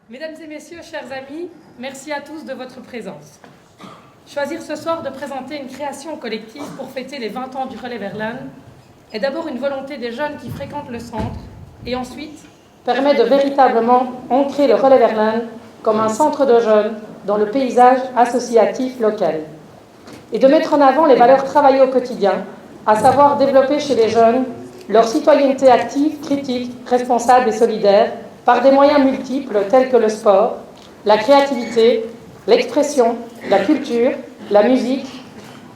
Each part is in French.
Mesdames et messieurs, chers amis, merci à tous de votre présence. Choisir ce soir de présenter une création collective pour fêter les 20 ans du Relais Verlaine est d'abord une volonté des jeunes qui fréquentent le centre et ensuite permet de véritablement ancrer le Relais Verlaine comme un centre de jeunes dans le paysage associatif local et de mettre en avant les valeurs travaillées au quotidien, à savoir développer chez les jeunes leur citoyenneté active, critique, responsable et solidaire par des moyens multiples tels que le sport, la créativité, l'expression, la culture, la musique,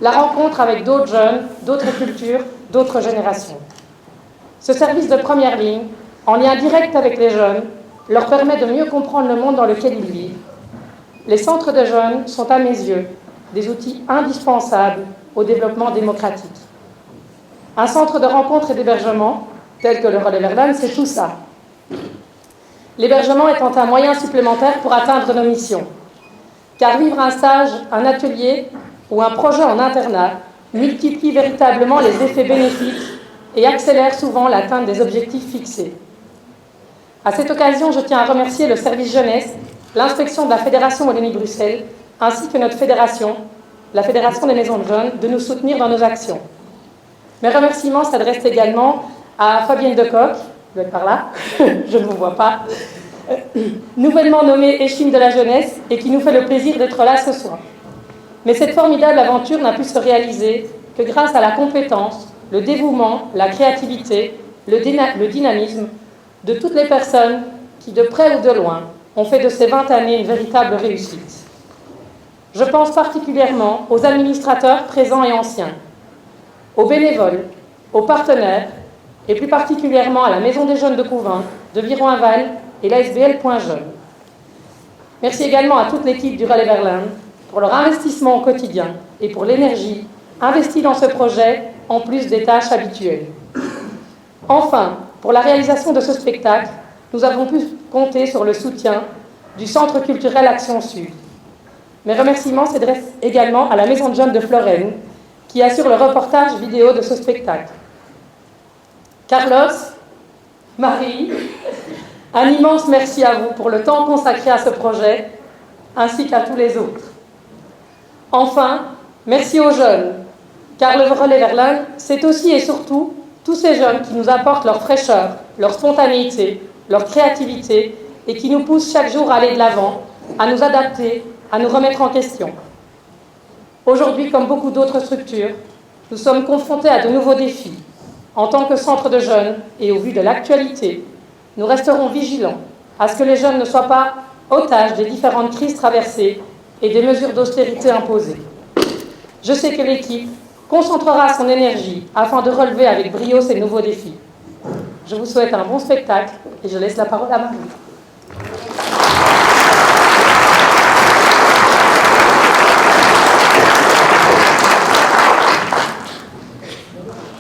la rencontre avec d'autres jeunes, d'autres cultures, d'autres générations. Ce service de première ligne, en lien direct avec les jeunes, leur permet de mieux comprendre le monde dans lequel ils vivent. Les centres de jeunes sont, à mes yeux, des outils indispensables au développement démocratique. Un centre de rencontre et d'hébergement, tel que le Relais Verlaine, c'est tout ça. L'hébergement étant un moyen supplémentaire pour atteindre nos missions. Car vivre un stage, un atelier ou un projet en internat multiplie véritablement les effets bénéfiques et accélère souvent l'atteinte des objectifs fixés. À cette occasion, je tiens à remercier le service jeunesse, l'inspection de la Fédération Wallonie-Bruxelles, ainsi que notre fédération, la Fédération des maisons de jeunes, de nous soutenir dans nos actions. Mes remerciements s'adressent également à Fabienne Decoq, vous êtes par là, je ne vous vois pas, nouvellement nommée échine de la jeunesse et qui nous fait le plaisir d'être là ce soir. Mais cette formidable aventure n'a pu se réaliser que grâce à la compétence, le dévouement, la créativité, le dynamisme de toutes les personnes qui, de près ou de loin, ont fait de ces 20 années une véritable réussite. Je pense particulièrement aux administrateurs présents et anciens, aux bénévoles, aux partenaires, et plus particulièrement à la Maison des Jeunes de Couvin, de Viron-Aval et l'ASBL Point Jeune. Merci également à toute l'équipe du Relais Verlaine pour leur investissement au quotidien et pour l'énergie investie dans ce projet, en plus des tâches habituelles. Enfin, pour la réalisation de ce spectacle, nous avons pu compter sur le soutien du Centre culturel Action Sud. Mes remerciements s'adressent également à la Maison de Jeunes de Florène, qui assure le reportage vidéo de ce spectacle. Carlos, Marie, un immense merci à vous pour le temps consacré à ce projet, ainsi qu'à tous les autres. Enfin, merci aux jeunes, car le Relais Verlaine, c'est aussi et surtout tous ces jeunes qui nous apportent leur fraîcheur, leur spontanéité, leur créativité et qui nous poussent chaque jour à aller de l'avant, à nous adapter, à nous remettre en question. Aujourd'hui, comme beaucoup d'autres structures, nous sommes confrontés à de nouveaux défis. En tant que centre de jeunes et au vu de l'actualité, nous resterons vigilants à ce que les jeunes ne soient pas otages des différentes crises traversées et des mesures d'austérité imposées. Je sais que l'équipe concentrera son énergie afin de relever avec brio ces nouveaux défis. Je vous souhaite un bon spectacle et je laisse la parole à Marie.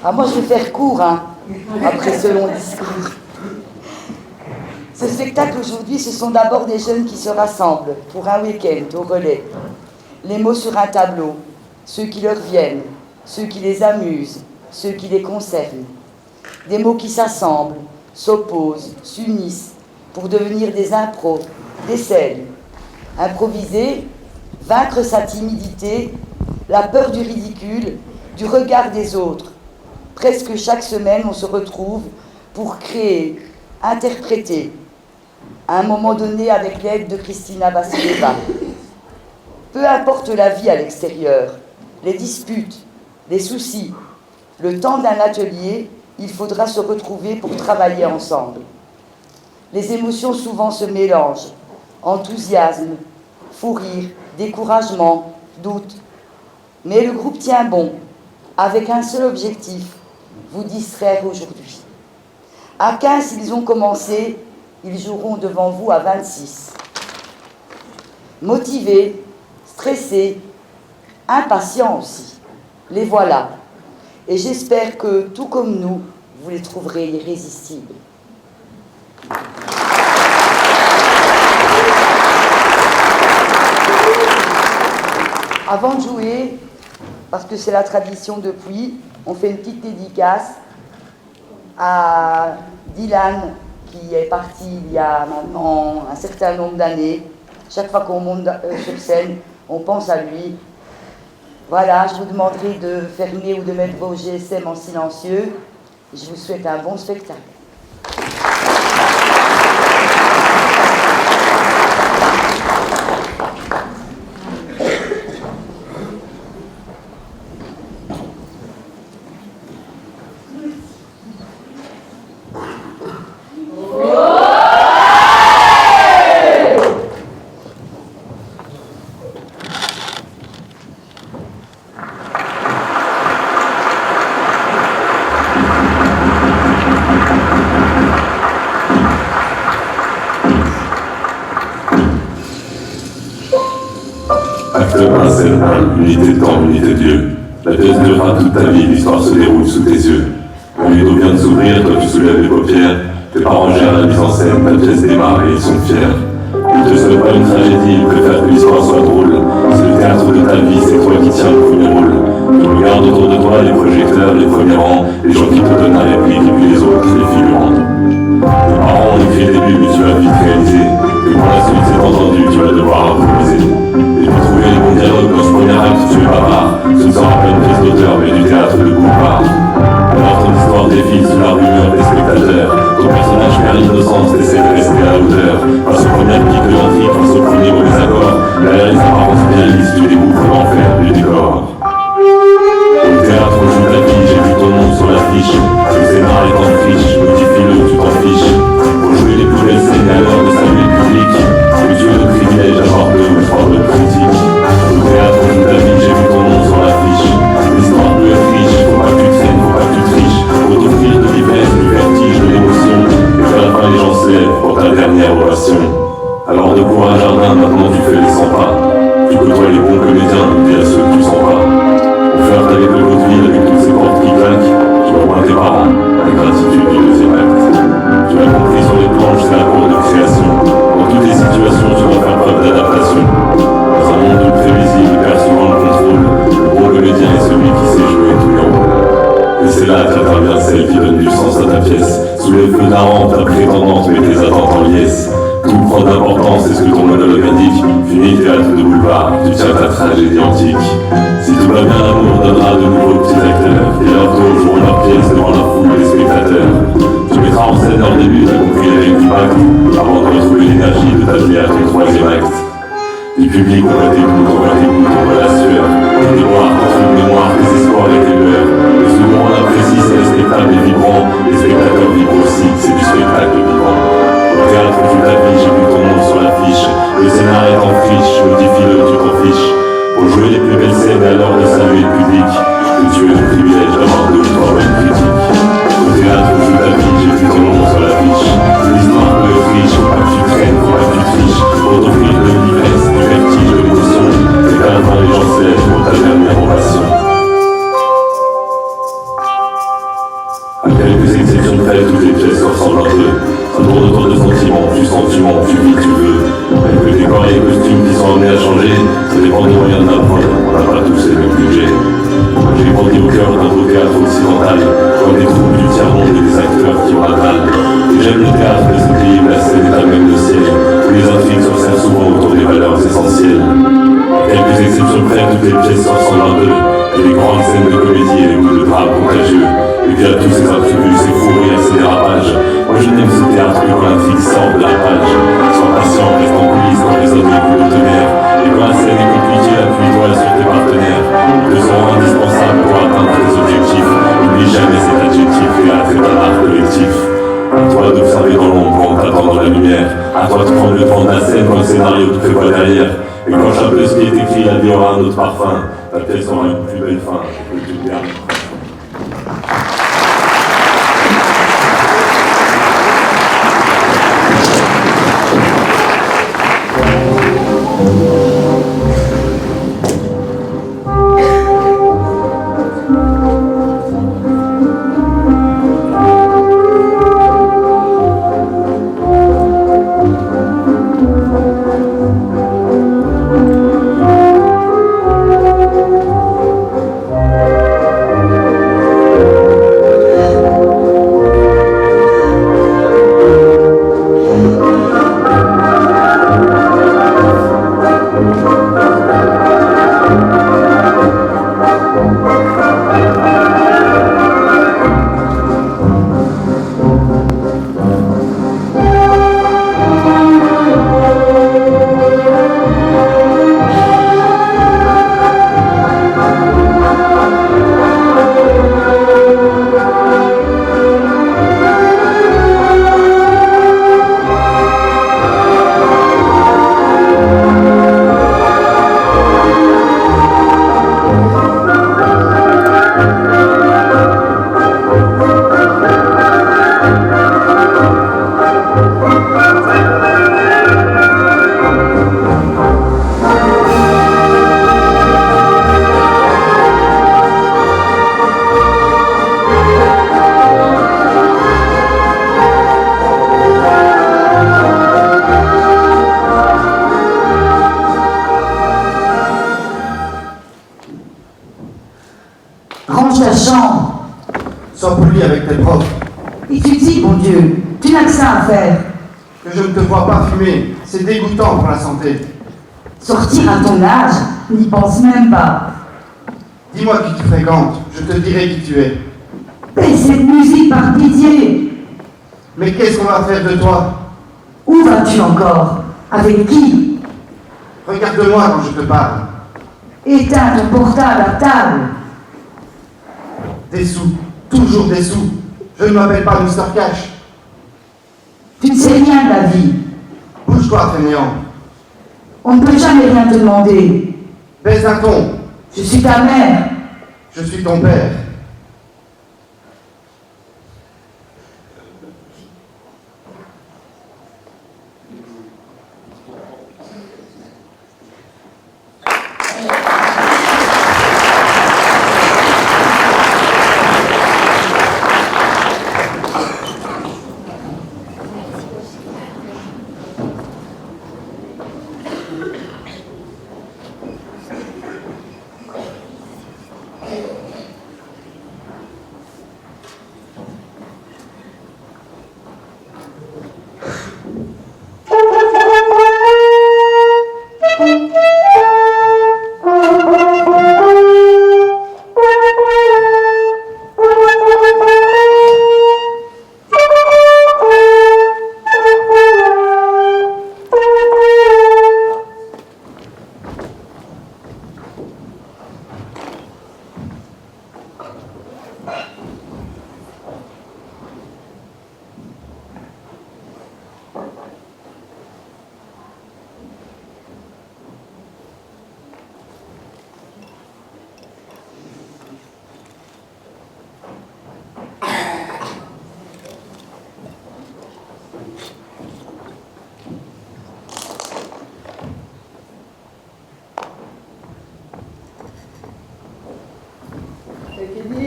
Ah, moi, je vais faire court, après ce long discours. Ce spectacle aujourd'hui, ce sont d'abord des jeunes qui se rassemblent pour un week-end au Relais. Les mots sur un tableau, ceux qui leur viennent, ceux qui les amusent, ceux qui les concernent. Des mots qui s'assemblent, s'opposent, s'unissent pour devenir des impros, des scènes. Improviser, vaincre sa timidité, la peur du ridicule, du regard des autres. Presque chaque semaine, on se retrouve pour créer, interpréter, à un moment donné avec l'aide de Christina Vassileva. Peu importe la vie à l'extérieur, les disputes, les soucis, le temps d'un atelier, il faudra se retrouver pour travailler ensemble. Les émotions souvent se mélangent, enthousiasme, fou rire, découragement, doute. Mais le groupe tient bon, avec un seul objectif, vous distraire aujourd'hui. À 15, ils ont commencé, ils joueront devant vous à 26. Motivés, stressés, impatients aussi, les voilà. Et j'espère que, tout comme nous, vous les trouverez irrésistibles. Avant de jouer, parce que c'est la tradition depuis, on fait une petite dédicace à Dylan qui est parti il y a maintenant un certain nombre d'années. Chaque fois qu'on monte sur scène, on pense à lui. Voilà, je vous demanderai de fermer ou de mettre vos GSM en silencieux. Je vous souhaite un bon spectacle. Unité de temps, unité de Dieu. La pièce durera toute ta vie, l'histoire se déroule sous tes yeux. Le rideau vient de s'ouvrir, toi tu soulèves les paupières. Tes parents gèrent la mise en scène, ta pièce démarre et ils sont fiers. Ils te souhaitent pas une tragédie, ils préfèrent que l'histoire soit drôle. C'est le théâtre de ta vie, c'est toi qui tiens le premier rôle. Tu regardes autour de toi les projecteurs, les premiers rangs, les gens qui te donnent la réplique et puis les autres, les figurants. Tes parents ont écrit le début, mais tu vas vite réaliser que pour la suite c'est entendu, tu vas devoir improviser. Et puis trouver les bons dialogues dans ce premier acte, tu es bavard. Ce ne sera pas une pièce d'auteur, mais du théâtre de boulevard. Alors ton histoire défile sous la rumeur des spectateurs. Ton personnage perd l'innocence, essaie de rester à la hauteur. Face aux premières piques de l'intrigue, face aux premiers mauvais accords. Derrière les apparences bien lisses, tu découvres l'enfer du décor. Au théâtre, on joue ta vie, j'ai vu ton nom sur l'affiche. Le scénar est en friche, modifie-le, tu t'en fiches. Pour jouer les plus belles scènes à l'heure de saluer le public. C'est Dieu le privilège d'avoir deux ou trois bonnes critiques. Au théâtre, on joue ta vie, j'ai vu ton nom sur l'affiche. L'histoire peut être riche, faut pas que tu traînes, faut pas que tu triches. Faut t'offrir de l'ivresse, du vertige, de l'émotion. Et qu'à la fin les gens se lèvent pour ta dernière ovation. Alors de cours à jardin, maintenant tu fais les 100 pas. Tu côtoies les bons comédiens, dis à ceux que tu sens pas. On flirte avec le vaudeville, avec toutes ces portes qui claquent. Tu rejoins tes parents, la gratitude du deuxième acte. Tu as compris sur les planches, c'est la cour de création. Dans toutes les situations, tu dois faire preuve d'adaptation. Dans un monde prévisible, perd souvent le contrôle. Le bon comédien est celui qui sait jouer tous les rôles. Et c'est là qu'intervient celle qui donne du sens à ta pièce. Sous les feux d'Aran, ta prétendante met tes attentes en liesse. Tout prend d'importance, c'est ce que ton monologue indique. Fini théâtre de boulevard, tu tiens ta tragédie antique. Si tout va bien, l'amour donnera de nouveaux petits acteurs. Et leurs dos joueront leur pièce devant la foule des spectateurs. Tu mettras en scène leur début, t'as compris les règles du pacte, avant de retrouver l'énergie de t'atteler à ton troisième acte. Du public, on voit tes gouttes, on voit tes gouttes, on voit la sueur. Tes mémoires, ton mémoire, tes espoirs et tes lueurs. Le second, on apprécie, c'est le spectacle est vibrant. Les spectateurs vibrent aussi, c'est du spectacle vivant. Au théâtre, toute la vie, j'ai vu ton nom sur l'affiche. Le scénar est en friche, modifie-le, tu t'en fiches. Pour jouer les plus belles scènes à l'heure de saluer le public. Que tu aies le privilège d'avoir deux ou trois bonnes critiques. Au théâtre, toute la vie, j'ai vu ton nom sur l'affiche. L'histoire peut être riche, faut pas que tu traînes, faut pas que tu triches. Pour t'offrir de l'ivresse, du vertige, de l'émotion. Et qu'à la fin, les gens se lèvent pour ta dernière ovation. À quelques exceptions près, toutes les pièces se ressemblent un peu. Ça tourne autour de sentiments, tu vis, tu veux. Avec le décor et les costumes qui sont amenés à changer, ça dépend des moyens de la prod, on n'a pas tous les mêmes budgets. J'ai grandi au cœur d'un beau théâtre occidental, comme des troupes du tiers-monde et des acteurs qui ont la dalle. Et j'aime le théâtre de ce pays, la scène est à même le ciel, où les intrigues s'observent souvent autour des valeurs essentielles. À quelques exceptions près, toutes les pièces se ressemblent un peu. Il y a des grandes scènes de comédie et des bouts de drame contagieux. Et puis à tous ces imprévus, ces fous rires, ces dérapages. Moi je n'aime ce théâtre que quand l'intrigue sort de la page. Sois patient, reste en coulisses quand les autres écoutent le tonnerre. Et quand la scène est compliquée, appuie-toi sur tes partenaires. Ils te seront indispensables pour atteindre tes objectifs. N'oublie jamais cet adjectif, théâtre est un art collectif. À toi d'observer dans l'ombre quand t'attends dans la lumière. À toi de prendre le temps de la scène quand le scénario te fait pas derrière. Et quand chaque ce qui est écrit, la vie aura un autre parfum. Ta pièce aura une plus belle fin, je peux te le dire. Range ta chambre. Sois poli avec tes profs. Étudie, bon Dieu. Tu n'as que ça à faire. Que je ne te vois pas fumer, c'est dégoûtant pour la santé. Sortir à ton âge, n'y pense même pas. Dis-moi qui tu fréquentes, je te dirai qui tu es. Paie cette musique par pitié. Mais qu'est-ce qu'on va faire de toi? Où vas-tu encore? Avec qui? Regarde-moi quand je te parle. Éteins ton portable à table. Des sous, toujours des sous. Je ne m'appelle pas Mr. Cash. Tu ne sais rien de la vie. Bouge-toi, fainéant. On ne peut jamais rien te demander. Baisse un ton. Je suis ta mère. Je suis ton père.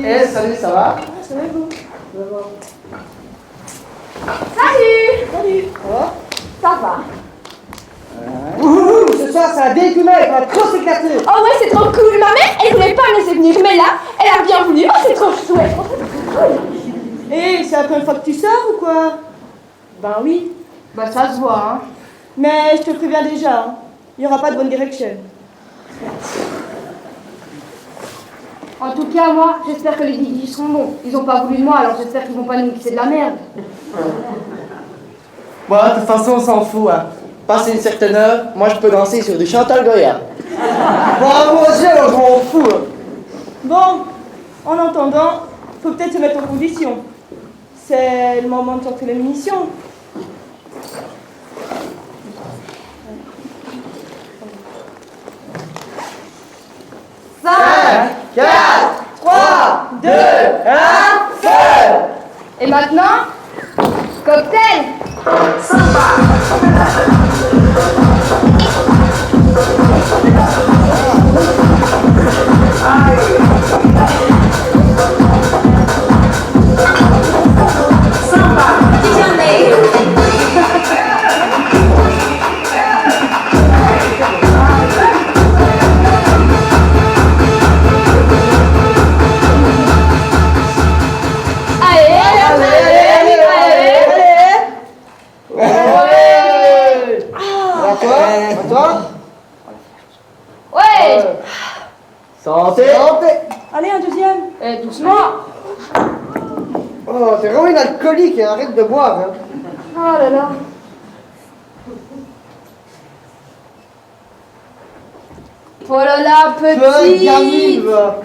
Eh, salut, ça va? Ça va vous? Salut! Salut. Ça va? Ouh, ce soir c'est un dégueulasse, on va trop s'éclater. Oh ouais, c'est trop cool! Ma mère, elle voulait pas me laisser venir, mais là, elle a bien voulu. Oh, c'est trop chouette! Et c'est la première fois que tu sors ou quoi? Ben oui. Bah ça se voit, hein. Mais je te préviens déjà, hein. Il n'y aura pas de bonne direction. En tout cas, moi, j'espère que les Guigui seront bons. Ils ont pas voulu de moi, alors j'espère qu'ils vont pas nous mixer de la merde. Bon, de toute façon, on s'en fout, hein. Passer une certaine heure, moi je peux danser sur du Chantal Goya. Bon, moi aussi, je m'en fous. Hein. Bon, en entendant, faut peut-être se mettre en condition. C'est le moment de sortir les munitions. Cinq, 4, 3, 2, 1, feu! Et maintenant, cocktail! Ouais! Santé! Allez, un deuxième. Eh, doucement! Oh, t'es vraiment une alcoolique, hein. Arrête de boire. Hein. Oh là là! Oh là là, petit! Gamine, va.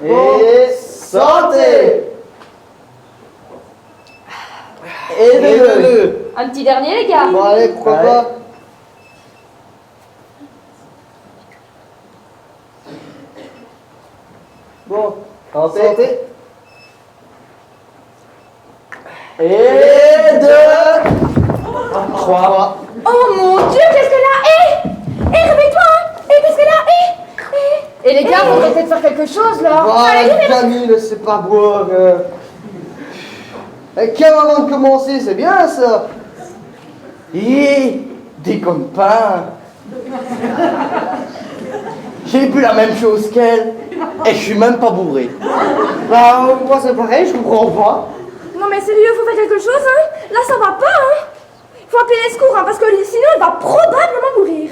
Et santé! Et deux. Un petit dernier, les gars! Bon, allez, pourquoi pas? Bon, santé. Et deux. 3. Oh mon Dieu, qu'est-ce qu'elle a? Réveille-toi, hein! Qu'est-ce qu'elle a? Et les gars, faudrait peut-être faire quelque chose, là! Allez, Camille, c'est pas boire. Quel moment de commencer, c'est bien ça. Déconne pas. J'ai bu la même chose qu'elle et je suis même pas bourré. Bah, moi c'est pareil, je comprends pas. Non mais sérieux, faut faire quelque chose, hein. Là ça va pas, hein. Faut appeler les secours, hein, parce que sinon elle va probablement mourir.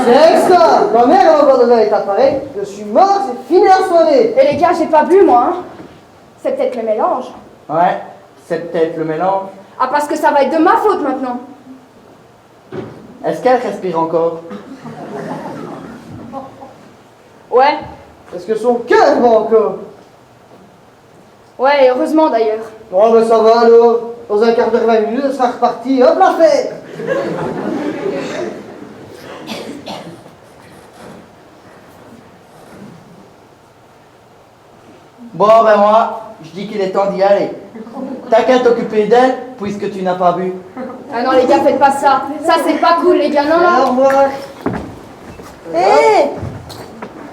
C'est ça. Ma mère a encore donné un état pareil. Je suis mort, c'est fini la soirée. Et les gars, j'ai pas bu moi, hein. C'est peut-être le mélange. Ouais, c'est peut-être le mélange. Ah, parce que ça va être de ma faute maintenant. Est-ce qu'elle respire encore? Ouais. Est-ce que son cœur va encore? Ouais, et heureusement d'ailleurs. Oh, ben ça va alors. Dans un quart d'heure, 20 minutes, elle sera repartie. Hop, la fête! Bon, ben moi, je dis qu'il est temps d'y aller. T'as qu'à t'occuper d'elle, puisque tu n'as pas bu. Ah non les gars, faites pas ça. Ça c'est pas cool les gars, non, Au non. revoir. Hé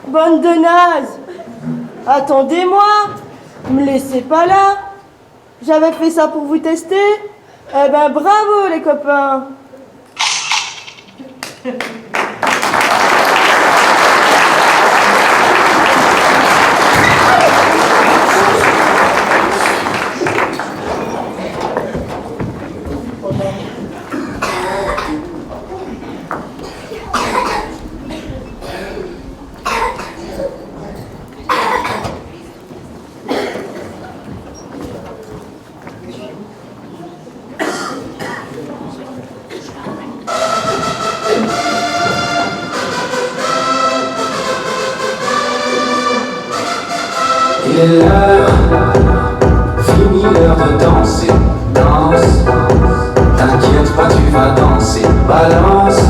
bande de nazes. Attendez-moi. Me laissez pas là. J'avais fait ça pour vous tester. Eh ben bravo les copains. Il est l'heure, fini l'heure de danser, danse. T'inquiète pas, tu vas danser, balance.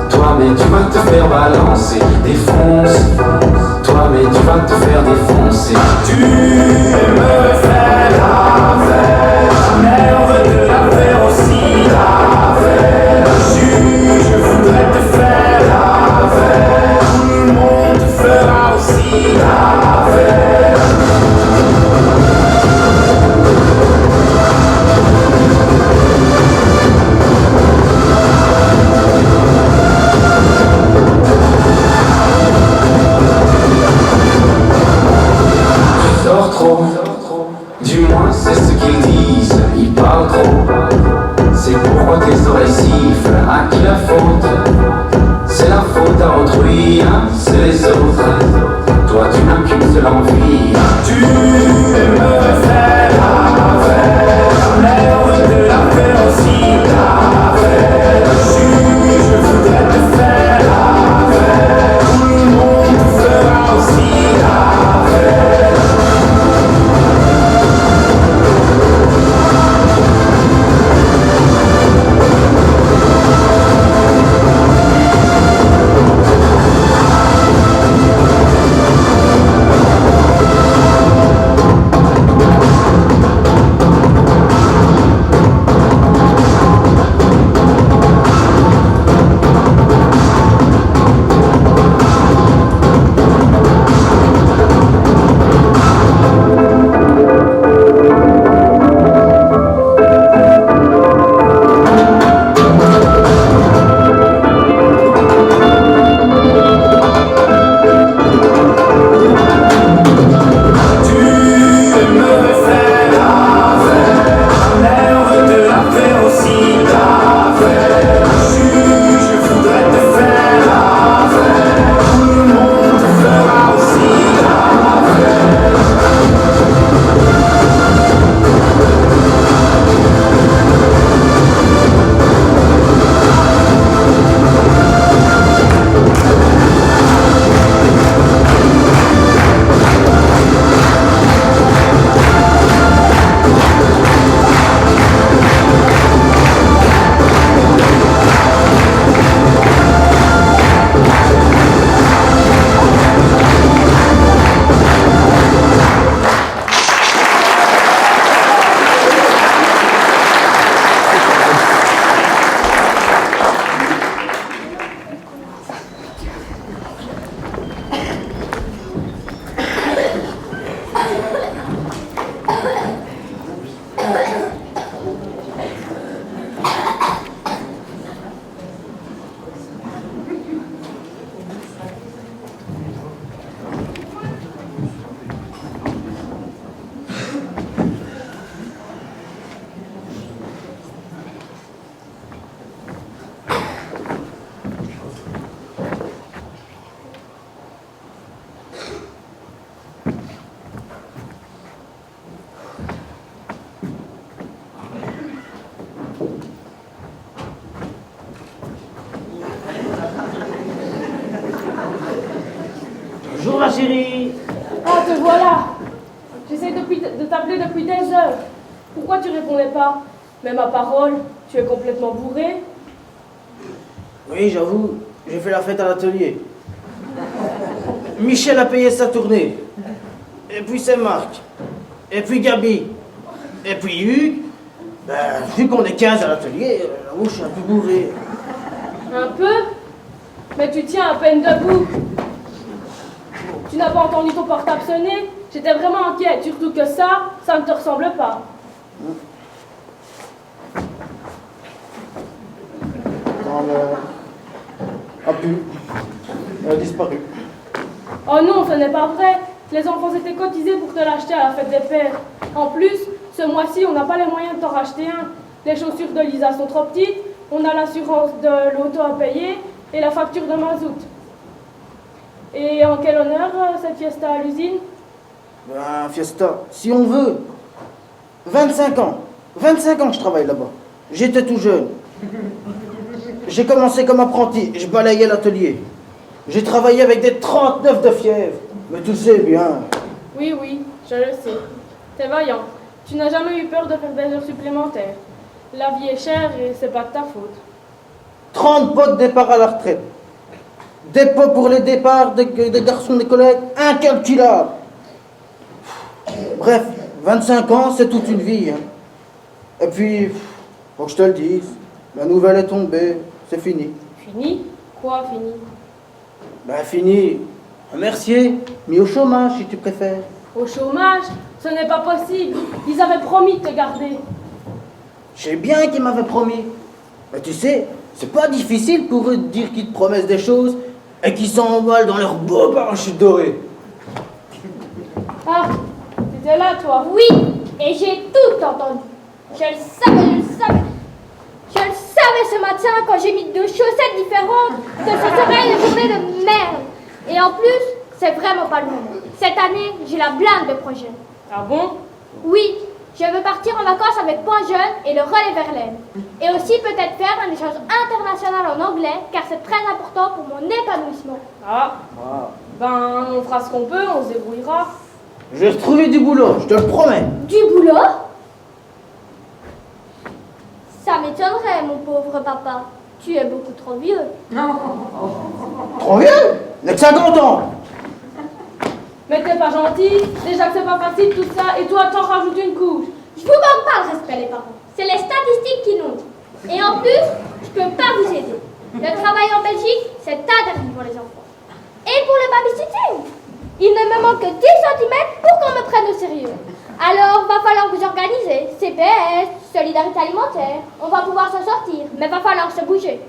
Toi, mais tu vas te faire balancer, défonce. Toi, mais tu vas te faire défoncer. Tu me fais la veille, mais on veut te la faire aussi, la veille. Je voudrais te faire la veille, tout le monde te fera aussi la veille. Du moins c'est ce qu'ils disent, ils parlent trop. C'est pourquoi tes oreilles sifflent, à qui la faute? C'est la faute à autrui, hein, c'est les autres. Toi tu n'as ma chérie. Ah, te voilà. J'essaie de t'appeler depuis des heures. Pourquoi tu répondais pas? Mais ma parole, tu es complètement bourré. Oui, j'avoue, j'ai fait la fête à l'atelier. Michel a payé sa tournée. Et puis c'est Marc. Et puis Gabi. Et puis Hugues. Ben, vu qu'on est 15 à l'atelier, je suis un peu bourré. Un peu? Mais tu tiens à peine debout. Tu n'as pas entendu ton portable sonner? J'étais vraiment inquiète, surtout que ça ne te ressemble pas. Quand a pu. Elle a disparu. Oh non, ce n'est pas vrai. Les enfants étaient cotisés pour te l'acheter à la fête des pères. En plus, ce mois-ci, on n'a pas les moyens de t'en racheter un. Les chaussures de Lisa sont trop petites, on a l'assurance de l'auto à payer et la facture de mazout. Et en quel honneur cette fiesta à l'usine? Ben, fiesta, si on veut. 25 ans. 25 ans que je travaille là-bas. J'étais tout jeune. J'ai commencé comme apprenti, je balayais l'atelier. J'ai travaillé avec des 39 de fièvre. Mais tu sais bien. Oui, oui, je le sais. T'es vaillant. Tu n'as jamais eu peur de faire des heures supplémentaires. La vie est chère et c'est pas de ta faute. 30 pots de départ à la retraite. Des pots pour les départs des garçons des collègues, incalculables. Bref, 25 ans, c'est toute une vie. Hein. Et puis, faut que je te le dise, la nouvelle est tombée, c'est fini. Fini? Quoi, fini? Ben fini. Un Mercier, mis au chômage si tu préfères. Au chômage? Ce n'est pas possible. Ils avaient promis de te garder. Je sais bien qu'ils m'avaient promis. Mais tu sais, c'est pas difficile pour eux de dire qu'ils te promettent des choses et qu'ils s'emballent dans leur beau parachute doré. Ah, t'étais là, toi? Oui, et j'ai tout entendu. Je le savais. Je le savais ce matin quand j'ai mis 2 chaussettes différentes que ce serait une journée de merde. Et en plus, c'est vraiment pas le moment. Cette année, j'ai la blinde de projets. Ah bon? Oui, je veux partir en vacances avec Point Jeune et le Relais Verlaine. Et aussi peut-être faire un échange international en anglais, car c'est très important pour mon épanouissement. Ah, ben on fera ce qu'on peut, on se débrouillera. Je vais retrouver du boulot, je te le promets. Du boulot? Ça m'étonnerait, mon pauvre papa. Tu es beaucoup trop vieux. Trop vieux? N'est que 50 ans. Mais t'es pas gentil, déjà que c'est pas facile tout ça, et toi t'en rajoutes une couche. Je vous manque pas de respect, les parents. C'est les statistiques qui l'ont dit. Et en plus, je peux pas vous aider. Le travail en Belgique, c'est interdit pour les enfants. Et pour le babysitting, il ne me manque que 10 cm pour qu'on me prenne au sérieux. Alors, va falloir vous organiser. CPS, solidarité alimentaire. On va pouvoir s'en sortir, mais va falloir se bouger.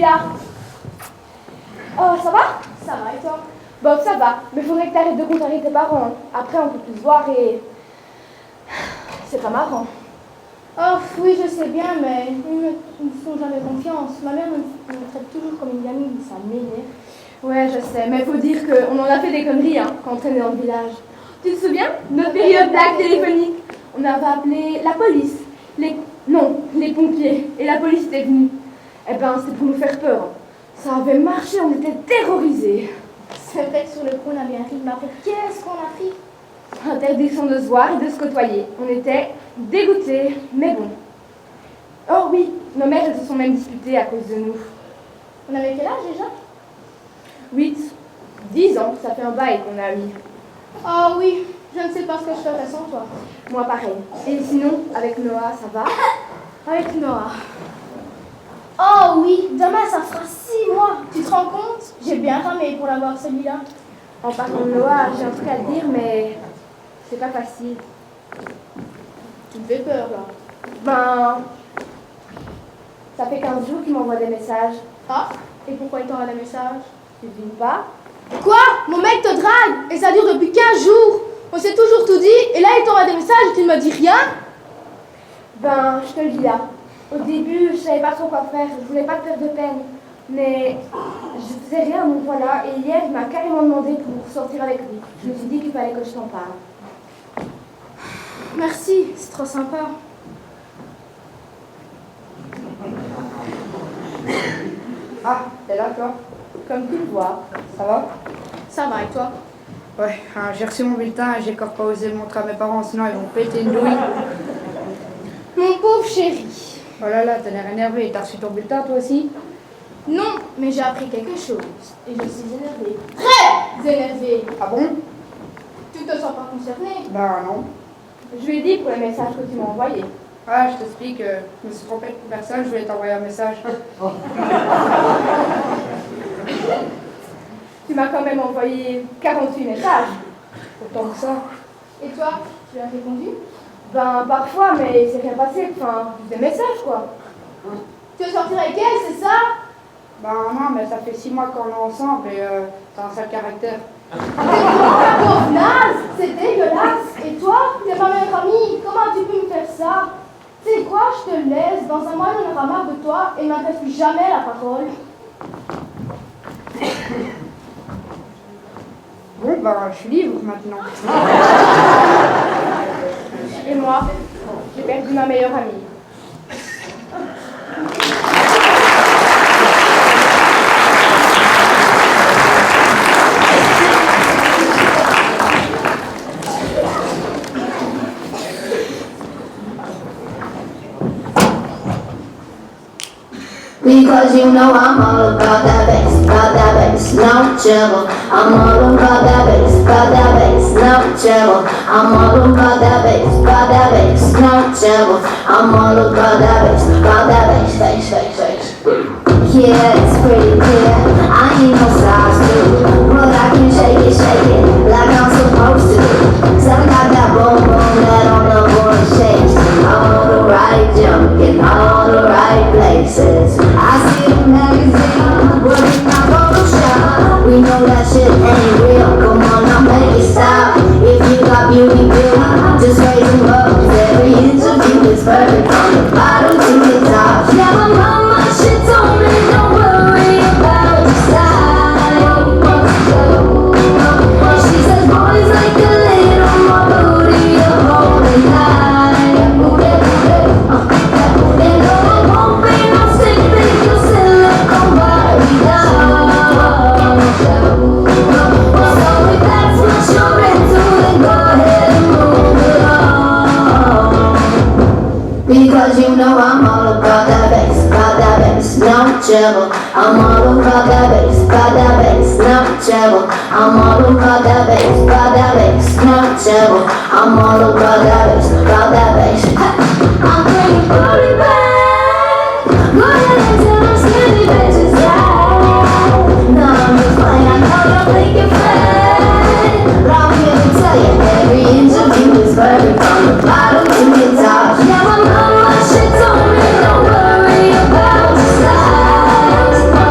Lila. Oh, ça va? Ça va, et toi? Bon, ça va, mais faudrait que t'arrêtes de contrarier tes parents. Après, on peut plus se voir et... c'est pas marrant. Oh, oui, je sais bien, mais ils me font jamais confiance. Ma mère me traite toujours comme une gamine, ça m'énerve. Ouais, je sais, mais faut dire qu'on en a fait des conneries, hein, quand on traînait dans le village. Tu te souviens? Notre période blague téléphonique. On avait appelé la police. Les pompiers. Et la police était venue. Eh ben, c'était pour nous faire peur. Ça avait marché, on était terrorisés. C'est vrai que sur le coup, on a bien ri. Mais après, qu'est-ce qu'on a pris? Interdiction de se voir et de se côtoyer. On était dégoûtés, mais bon. Oh oui, nos mères, elles se sont même disputées à cause de nous. On avait quel âge déjà? 8, 10 ans, ça fait un bail qu'on a mis. Oh oui, je ne sais pas ce que je ferais sans toi. Moi, pareil. Et sinon, avec Noah, ça va? Avec Noah. Oh oui, demain ça fera 6 mois. Tu te rends compte? J'ai bien ramé pour l'avoir celui-là. En parlant de Noah, j'ai un truc à te dire, mais c'est pas facile. Tu me fais peur là. Ben, ça fait 15 jours qu'il m'envoie des messages. Ah, et pourquoi il t'envoie des messages? Tu devines pas? Quoi? Mon mec te drague et ça dure depuis 15 jours. On s'est toujours tout dit et là il t'envoie des messages et tu ne me dis rien? Ben, je te le dis là. Au début, je savais pas trop quoi faire, je voulais pas te faire de peine. Mais je faisais rien, donc voilà. Et hier, il m'a carrément demandé pour sortir avec lui. Je me suis dit qu'il fallait que je t'en parle. Merci, c'est trop sympa. Ah, t'es là, toi? Comme tu le vois. Ça va? Ça va, et toi? Ouais, j'ai reçu mon bulletin et j'ai encore pas osé le montrer à mes parents, sinon ils vont péter une douille. Mon pauvre chéri. Oh là là, t'as l'air énervé. T'as reçu ton bulletin, toi aussi? Non, mais j'ai appris quelque chose. Et je suis énervée. Très énervée. Ah bon? Tu te sens pas concernée? Bah non. Je lui ai dit pour le message que tu m'as envoyé. Ah, je t'explique, je me suis trompée de personne, je voulais t'envoyer un message. Tu m'as quand même envoyé 48 messages. Autant que ça. Et toi, tu as répondu? Ben, parfois, mais c'est rien passé. Enfin, des messages, quoi. Tu veux sortir avec elle, c'est ça? Ben non, mais ça fait 6 mois qu'on est ensemble et t'as un sale caractère. T'es pauvre naze, c'est dégueulasse. Et toi, t'es ma meilleure amie, comment tu peux me faire ça? Tu sais quoi, je te laisse, dans un mois on aura marre de toi et m'adresse plus jamais la parole. Bon, ben je suis libre maintenant. Et moi, j'ai perdu ma meilleure amie. Because you know I'm all about that bass, no trouble. I'm all about that bass, no trouble. I'm all about that bass, no trouble. I'm all about that bass. Yeah, it's pretty clear. I ain't no size two, but I can shake it like I'm supposed to. 'Cause I got that boom boom that on the board shakes. All the right jump in all the right places. I see the magazine, working my Photoshop. We know that shit ain't real. Come on, now make it stop. If you got beauty, just raise them up. 'Cause every interview is perfect from the bottom to the top. Yeah, my mama, she told me don't worry about your style. She says boys like a little more booty the whole night. And no, it won't be no stick figure silicone Barbie doll. So if that's what you're into, then go ahead and move it on. Because you know I'm all about that bass, no trouble. I'm all about that bass, no trouble. I'm all about that bass, no trouble. I'm all about that bass. I'm bringing booty back. Go ahead and tell them skinny bitches that. No, I'm just playing, I know you're thinking fat. But I'm here to tell you, every interview is perfect from the bottom to the top. Yeah, my mama, she told me don't worry about your size.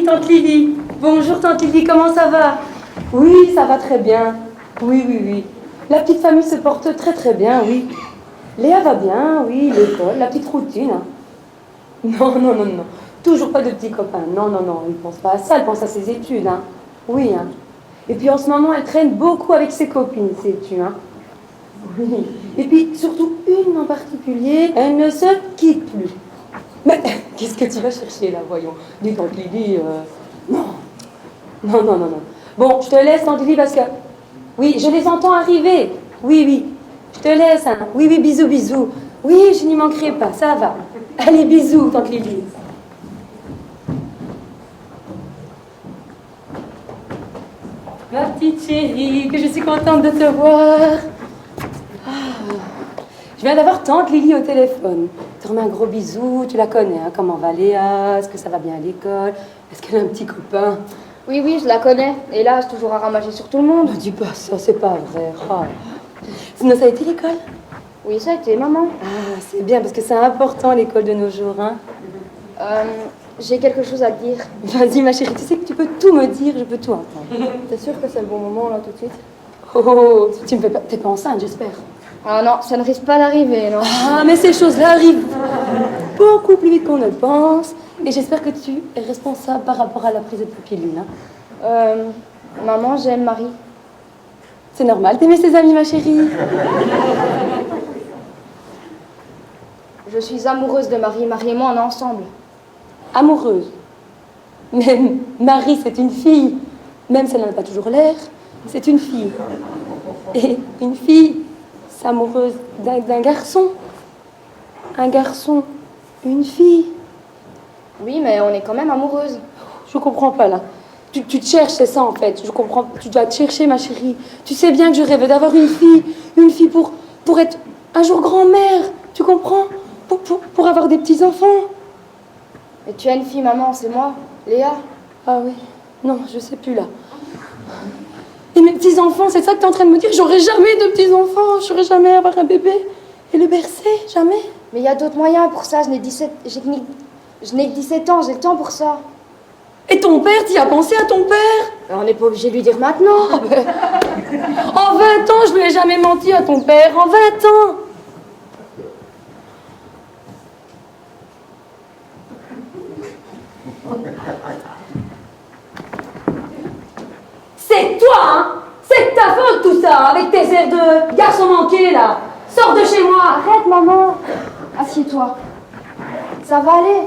tante Lily. Bonjour, tante Lily, comment ça va? Oui, ça va très bien. Oui. La petite famille se porte très très bien, oui. Léa va bien, oui, l'école, la petite routine. Non. Toujours pas de petits copains. Non, elle pense pas à ça, elle pense à ses études, hein. Oui, hein. Et puis en ce moment, elle traîne beaucoup avec ses copines, sais-tu, hein. Oui. Et puis surtout une en particulier, elle ne se quitte plus. Mais qu'est-ce que tu vas chercher là, voyons? Dis tante Lily, non. Bon, je te laisse, tante Lily, parce que... Oui, je les entends arriver. Oui. Je te laisse, hein. Oui, bisous. Oui, je n'y manquerai pas, ça va. Allez, bisous, tante Lily. Ma petite chérie, que je suis contente de te voir. Je viens d'avoir tante Lily au téléphone. Je te remets un gros bisou, tu la connais, hein. Comment va Léa? Est-ce que ça va bien à l'école? Est-ce qu'elle a un petit copain? Oui, je la connais. Hélas, toujours à ramager sur tout le monde. Ne dis pas ça, c'est pas vrai. Oh. Sinon, ça a été l'école? Oui, ça a été, maman. Ah, c'est bien, parce que c'est important l'école de nos jours, hein. J'ai quelque chose à te dire. Vas-y, ma chérie, tu sais que tu peux tout me dire, je peux tout entendre. T'es sûre que c'est le bon moment, là, tout de suite? Oh, tu me fais pas... T'es pas enceinte, j'espère. Ah non, ça ne risque pas d'arriver, non. Ah, mais ces choses-là arrivent beaucoup plus vite qu'on ne pense. Et j'espère que tu es responsable par rapport à la prise de pilule, hein. Maman, j'aime Marie. C'est normal d'aimer ses amis, ma chérie. Je suis amoureuse de Marie. Marie et moi, on est ensemble. Amoureuse? Mais Marie, c'est une fille. Même si elle n'en a pas toujours l'air, c'est une fille. Et une fille, c'est amoureuse d'un garçon. Un garçon, une fille. Oui, mais on est quand même amoureuse. Je comprends pas, là. Tu te cherches, c'est ça, en fait. Je comprends. Tu dois te chercher, ma chérie. Tu sais bien que je rêvais d'avoir une fille pour être un jour grand-mère. Tu comprends? Pour avoir des petits-enfants. Et tu as une fille, maman, c'est moi, Léa. Ah oui. Non, je sais plus, là. Et mes petits-enfants, c'est ça que tu es en train de me dire? J'aurai jamais de petits-enfants. Je n'aurai jamais avoir un bébé et le bercer, jamais. Mais il y a d'autres moyens pour ça. Je n'ai que 17 ans, j'ai le temps pour ça. Et ton père, t'y as pensé à ton père? On n'est pas obligé de lui dire maintenant. En 20 ans, je ne lui ai jamais menti à ton père. En 20 ans. C'est toi, hein? C'est ta faute tout ça, avec tes airs de garçon manqué là. Sors de chez moi. Arrête, maman. Assieds-toi. Ça va aller.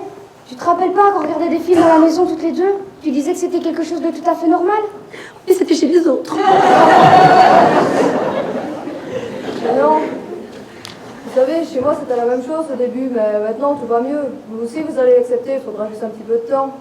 Tu te rappelles pas qu'on regardait des films à la maison toutes les deux? Tu disais que c'était quelque chose de tout à fait normal? Oui, c'était chez les autres. Non. Vous savez, chez moi c'était la même chose au début, mais maintenant tout va mieux. Vous aussi vous allez l'accepter, il faudra juste un petit peu de temps.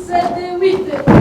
7 et 8 et 4.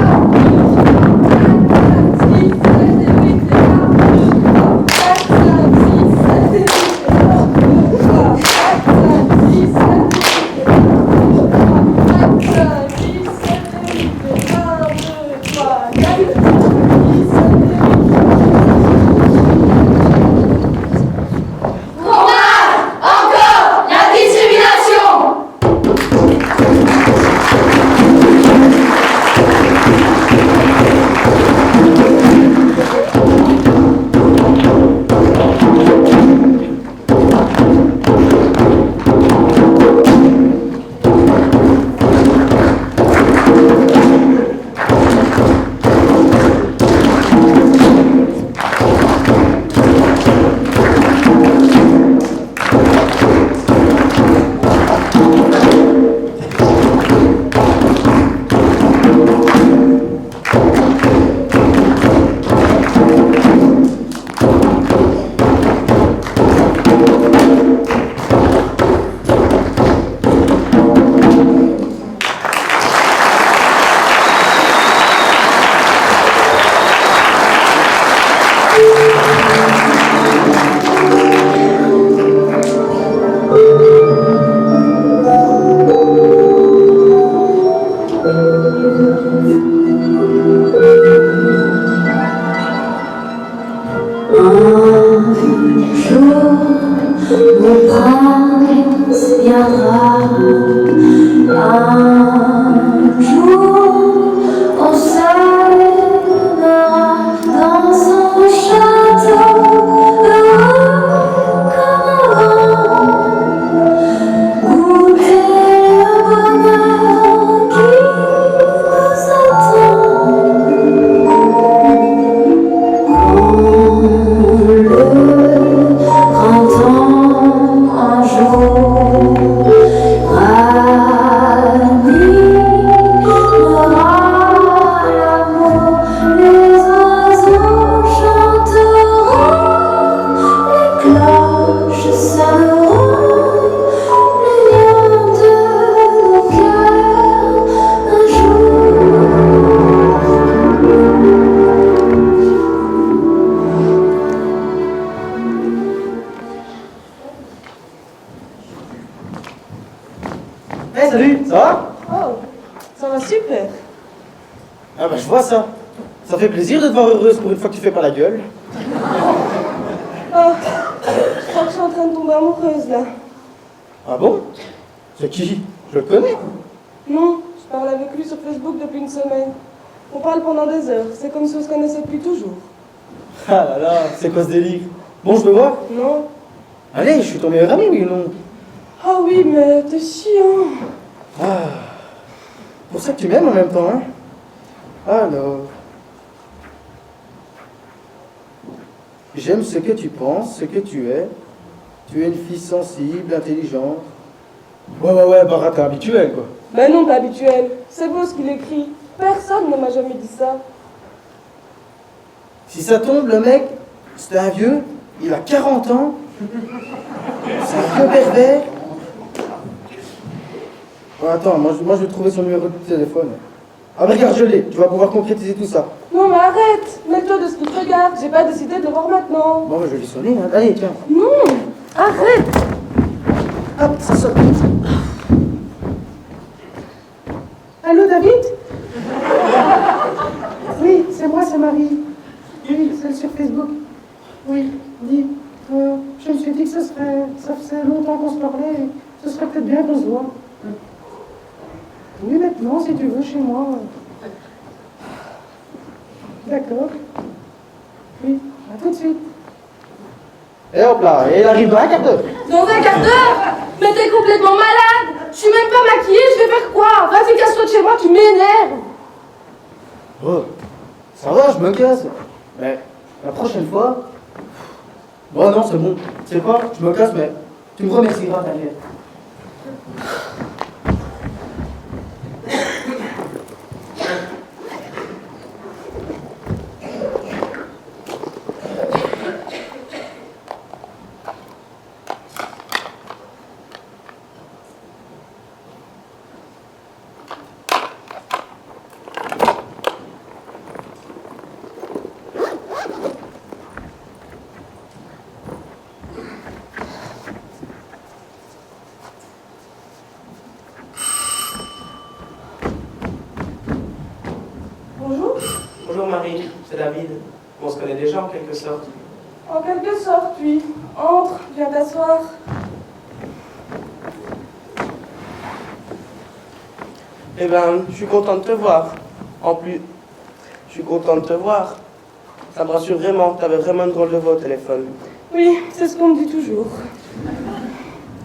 Ça fait plaisir de te voir heureuse pour une fois que tu fais pas la gueule. Oh, je crois que je suis en train de tomber amoureuse là. Ah bon? C'est qui? Je le connais. Non, je parle avec lui sur Facebook depuis une semaine. On parle pendant des heures, c'est comme si on se connaissait depuis toujours. Ah là là, c'est quoi ce délire? Bon, je peux voir? Non. Allez, je suis ton meilleur ami, oui ou non? Ah oui, mais t'es chiant. Ah, pour ça que tu m'aimes en même temps, hein? Alors... J'aime ce que tu penses, ce que tu es. Tu es une fille sensible, intelligente. Ouais, bah t'es habituel, quoi. Ben non, pas habituel. C'est beau ce qu'il écrit. Personne ne m'a jamais dit ça. Si ça tombe, le mec, c'est un vieux, il a 40 ans. C'est un vieux pervers. Oh, attends, moi je vais trouver son numéro de téléphone. Ah, regarde, je l'ai. Tu vas pouvoir concrétiser tout ça. Non, mais arrête. Mets-toi de ce qu'il te regarde. J'ai pas décidé de le voir maintenant. Bon, je vais lui sonner. Hein. Allez, tiens. Non, arrête. Hop, ça sonne. Allô, David? Oui, c'est moi, c'est Marie. Oui, c'est sur Facebook. Oui, dis. Je me suis dit que ça faisait longtemps qu'on se parlait. Ce serait peut-être bien qu'on se voit. Oui, maintenant, si tu veux, chez moi. D'accord. Oui, à tout de suite. Et hop là, et elle arrive dans un quart d'heure. Dans un quart d'heure? Mais t'es complètement malade. Je suis même pas maquillée, je vais faire quoi? Vas-y, casse-toi de chez moi, tu m'énerves. Oh, ça va, je me casse. Mais la prochaine fois... Bon, non, c'est bon. Tu sais quoi, je me casse, mais tu me remercieras, t'inquiète. Bonjour. Bonjour Marie, c'est David. On se connaît déjà en quelque sorte. En quelque sorte, oui. Entre, viens t'asseoir. Eh ben, je suis content de te voir. En plus, je suis content de te voir. Ça me rassure vraiment, t'avais vraiment une drôle de voix au téléphone. Oui, c'est ce qu'on me dit toujours.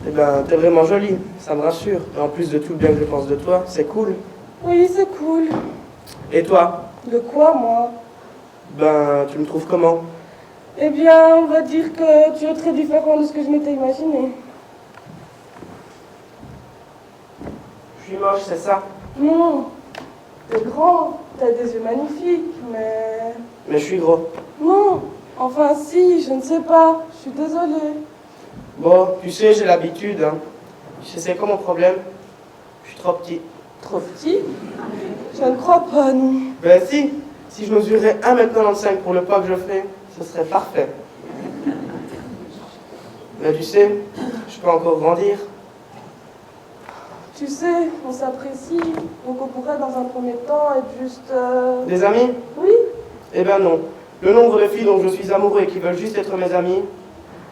Eh ben, t'es vraiment jolie, ça me rassure. Et en plus de tout le bien que je pense de toi, c'est cool. Oui, c'est cool. Et toi? De quoi, moi? Ben, tu me trouves comment? Eh bien, on va dire que tu es très différent de ce que je m'étais imaginé. Je suis moche, c'est ça? Non, t'es grand, t'as des yeux magnifiques, mais... Mais je suis gros. Non, enfin si, je ne sais pas, je suis désolée. Bon, tu sais, j'ai l'habitude, hein. Tu sais, c'est quoi mon problème? Je suis trop petit. Trop petit? Je ne crois pas, non. Ben si je mesurais 1m95 pour le pas que je fais, ce serait parfait. Mais tu sais, je peux encore grandir. Tu sais, on s'apprécie, donc on pourrait dans un premier temps être juste... Des amis? Oui. Eh ben non. Le nombre de filles dont je suis amoureux et qui veulent juste être mes amies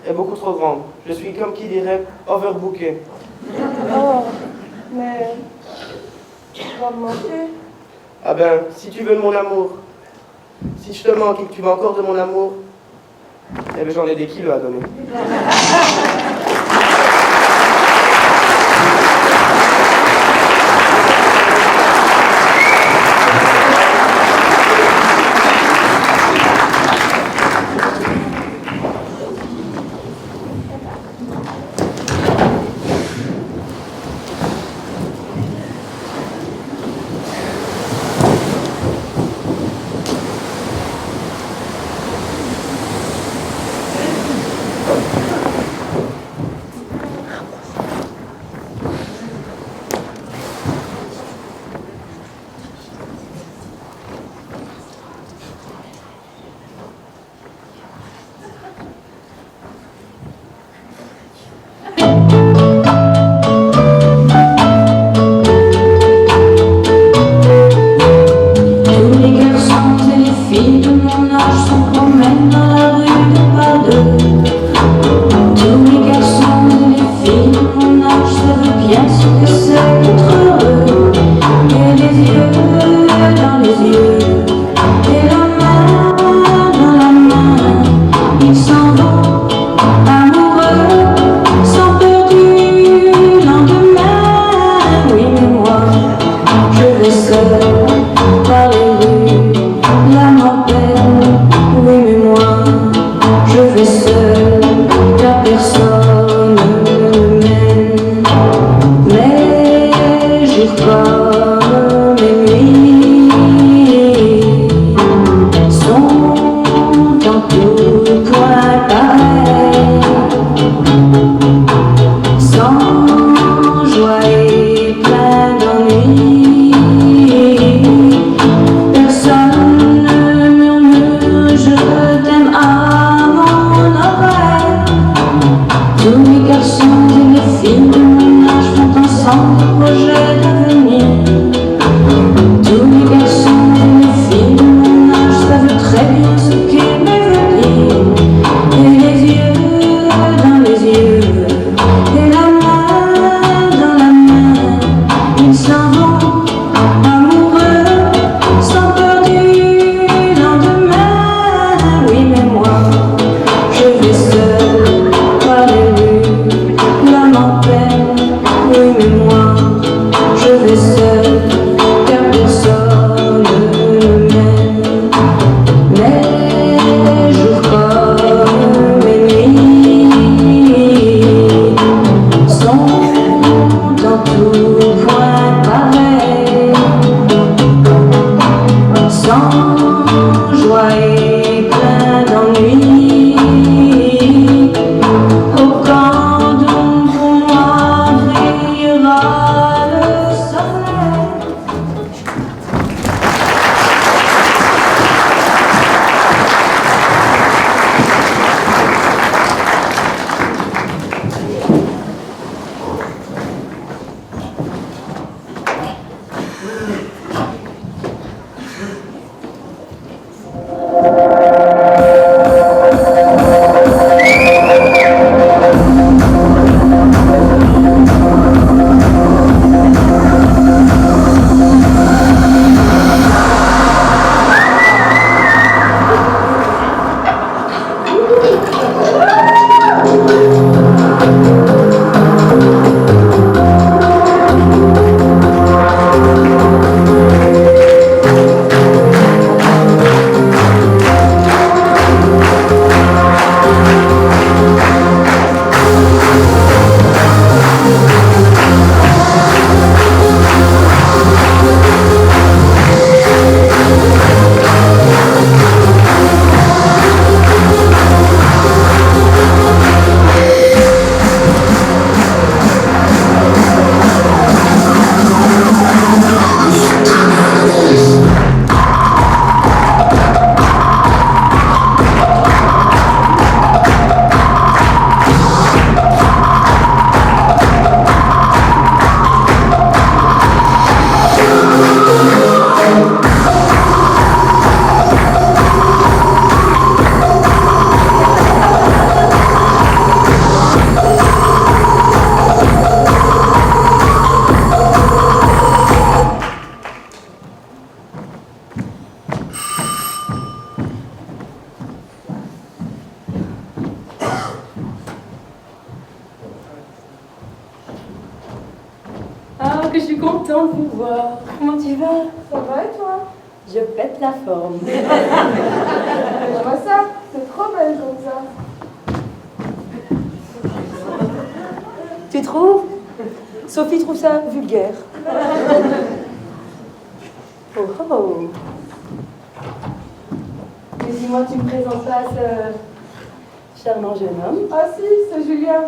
est beaucoup trop grand. Je suis comme qui dirait overbooké. Oh, mais... tu vas me manquer. Ah ben, si tu veux de mon amour, si je te manque et que tu veux encore de mon amour, eh ben j'en ai des kilos à donner. content de vous voir. Comment tu vas? Ça va et toi? Je pète la forme. Je vois ça, c'est trop belle comme ça. Tu trouves? Sophie trouve ça vulgaire. Oh oh. Mais dis-moi, tu me présentes pas ce charmant jeune homme? Ah si, c'est Julien.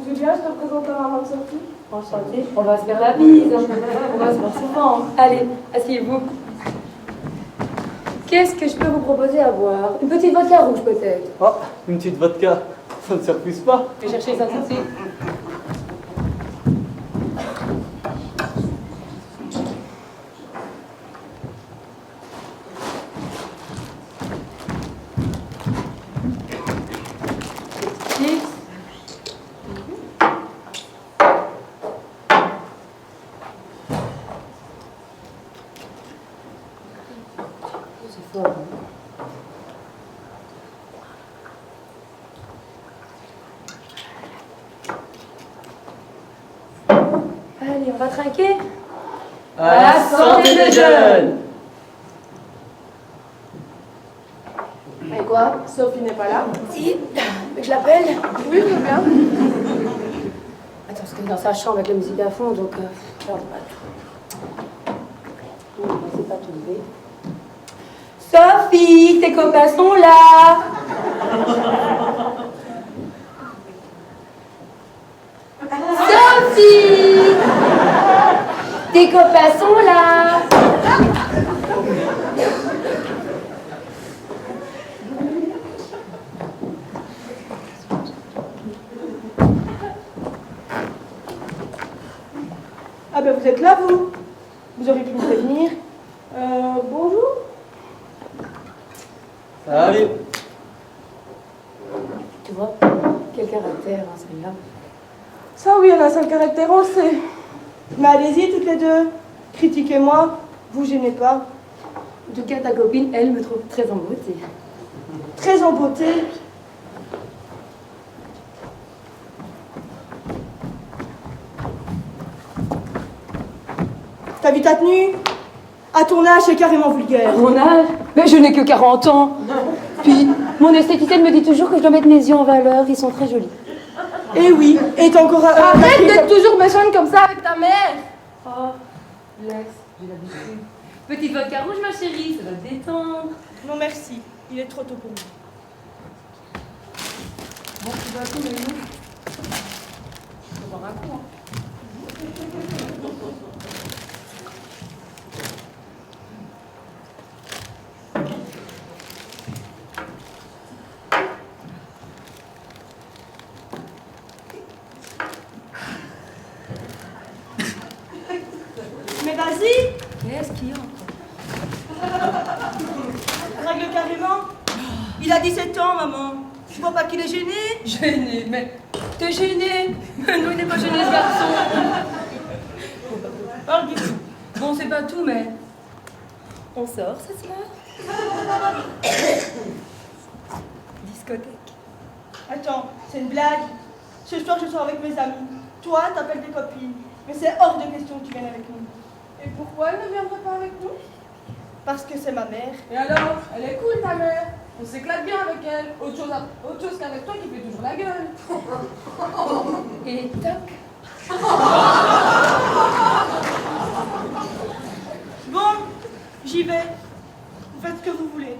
Julien, je te présente à maman de Sophie. Enchantée. On va se faire la bise. On va se voir souvent. Allez, asseyez-vous. Qu'est-ce que je peux vous proposer à boire? Une petite vodka rouge peut-être? Oh, une petite vodka. Ça ne sert plus pas. Je vais chercher ça tout de suite. Allez, on va trinquer. À la santé des jeunes! Et quoi? Sophie n'est pas là? Si, je l'appelle. Oui, je veux bien. Attends, parce qu'elle est dans sa chambre avec la musique à fond, donc j'entends pas tout. C'est pas tombé. Sophie, tes copains sont là. Sophie, tes copains sont là. Ah ben vous êtes là, vous? Vous auriez pu me prévenir. Bonjour. Salut. Tu vois, quel caractère, hein, celle-là. Ça oui, elle a un sale caractère, on le sait. Mais allez-y toutes les deux. Critiquez-moi, vous gênez pas. En tout cas, ta copine, elle, me trouve très en beauté. Très en beauté. T'as vu ta tenue? À ton âge, c'est carrément vulgaire. À mon âge? Mais je n'ai que 40 ans. Puis, mon esthéticienne me dit toujours que je dois mettre mes yeux en valeur. Ils sont très jolis. Eh oui, et t'as encore... Arrête d'être toujours méchante comme ça avec ta mère. Oh, laisse, j'ai l'habitude. Petite vodka rouge, ma chérie, ça va te détendre. Non merci, il est trop tôt pour moi. Bon, tu vas tout, mais nous, faut boire un coup, hein. Mais vas-y. Qu'est-ce qu'il y a encore? Règle carrément. Il a 17 ans, maman. Tu vois pas qu'il est gêné? Gêné, mais t'es gêné. Non, il n'est pas gêné, ce garçon. Parle du tout. Bon, c'est pas tout, mais on sort ce soir. Discothèque. Attends, c'est une blague. Ce soir, je sors avec mes amis. Toi, t'appelles tes copines. Mais c'est hors de question que tu viennes avec nous. Et pourquoi elle ne viendrait pas avec nous? Parce que c'est ma mère. Et alors? Elle est cool ta mère. On s'éclate bien avec elle. Autre chose qu'avec toi qui fait toujours la gueule. Et toc. Bon, j'y vais. Vous faites ce que vous voulez.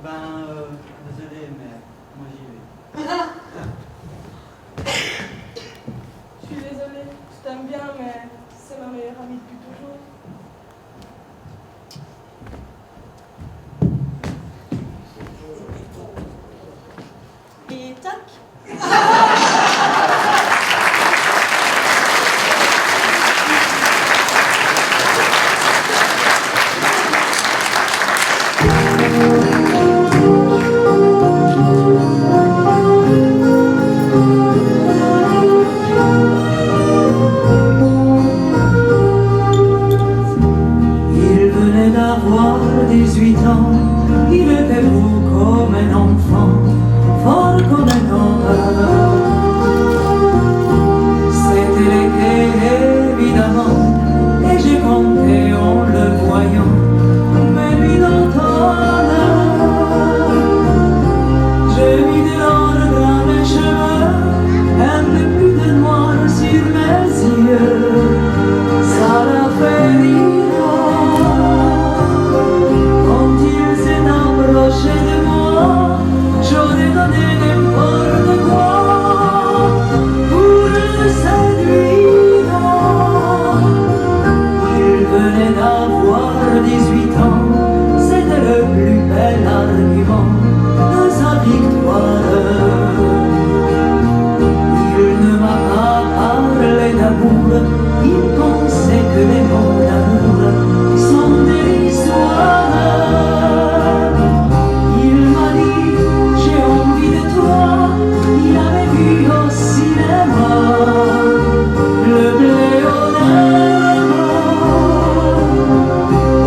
Désolé, mais moi j'y vais. Je suis désolée, je t'aime bien, mais c'est ma meilleure amie depuis toujours. Et tac. Il venait d'avoir 18 ans, il était beau comme un enfant, fort comme un homme. C'était venait d'avoir 18 ans, c'était le plus bel argument de sa victoire. Il ne m'a pas parlé d'amour, il pensait que les mots d'amour sont dérisoires. Il m'a dit j'ai envie de toi, il avait vu au cinéma le blé au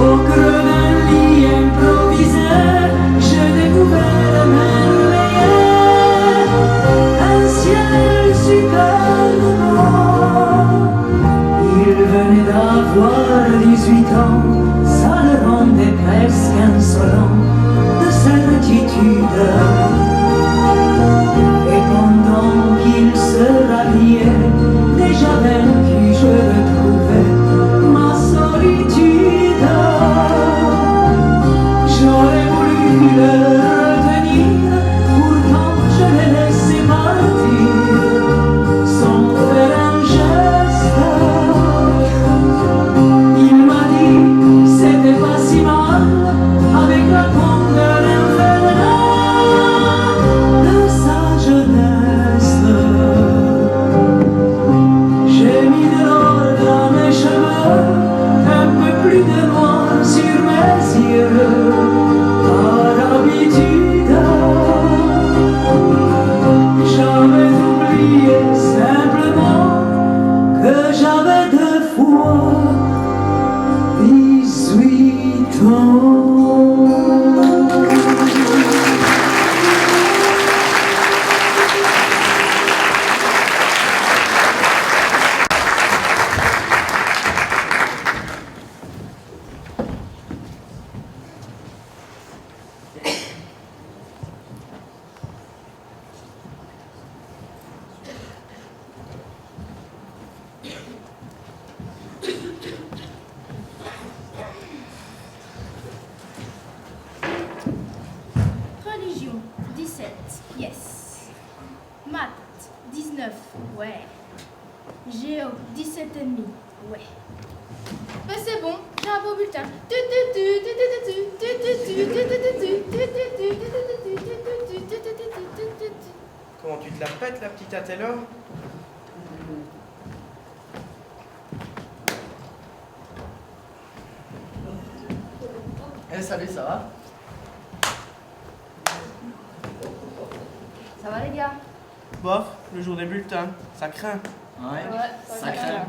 au creux d'un lit improvisé, je découvrais merveilleux un ciel superbe. Il venait d'avoir 18 ans, ça le rendait presque insolent de certitude. Et pendant qu'il se rhabillait, déjà vaincu, je retrouvais ma solitude. J'aurais voulu le retenir, pourtant je l'ai laissé partir sans faire un geste. Il m'a dit c'était pas si mal avec la candeur infernale de sa jeunesse. J'ai mis de l'or dans mes cheveux, un peu plus de noir sur mes yeux, par habitude. J'avais oublié simplement que j'avais 2 fois 18 ans. Religion, 17, yes. Maths, 19, ouais. Géo, 17,5, ouais. Ben c'est bon, j'ai un beau bulletin. Comment tu te la pètes, la petite Athéla? Eh salut, ça va? Ça va les gars? Bof, le jour des bulletins, ça craint. Ouais, ça craint.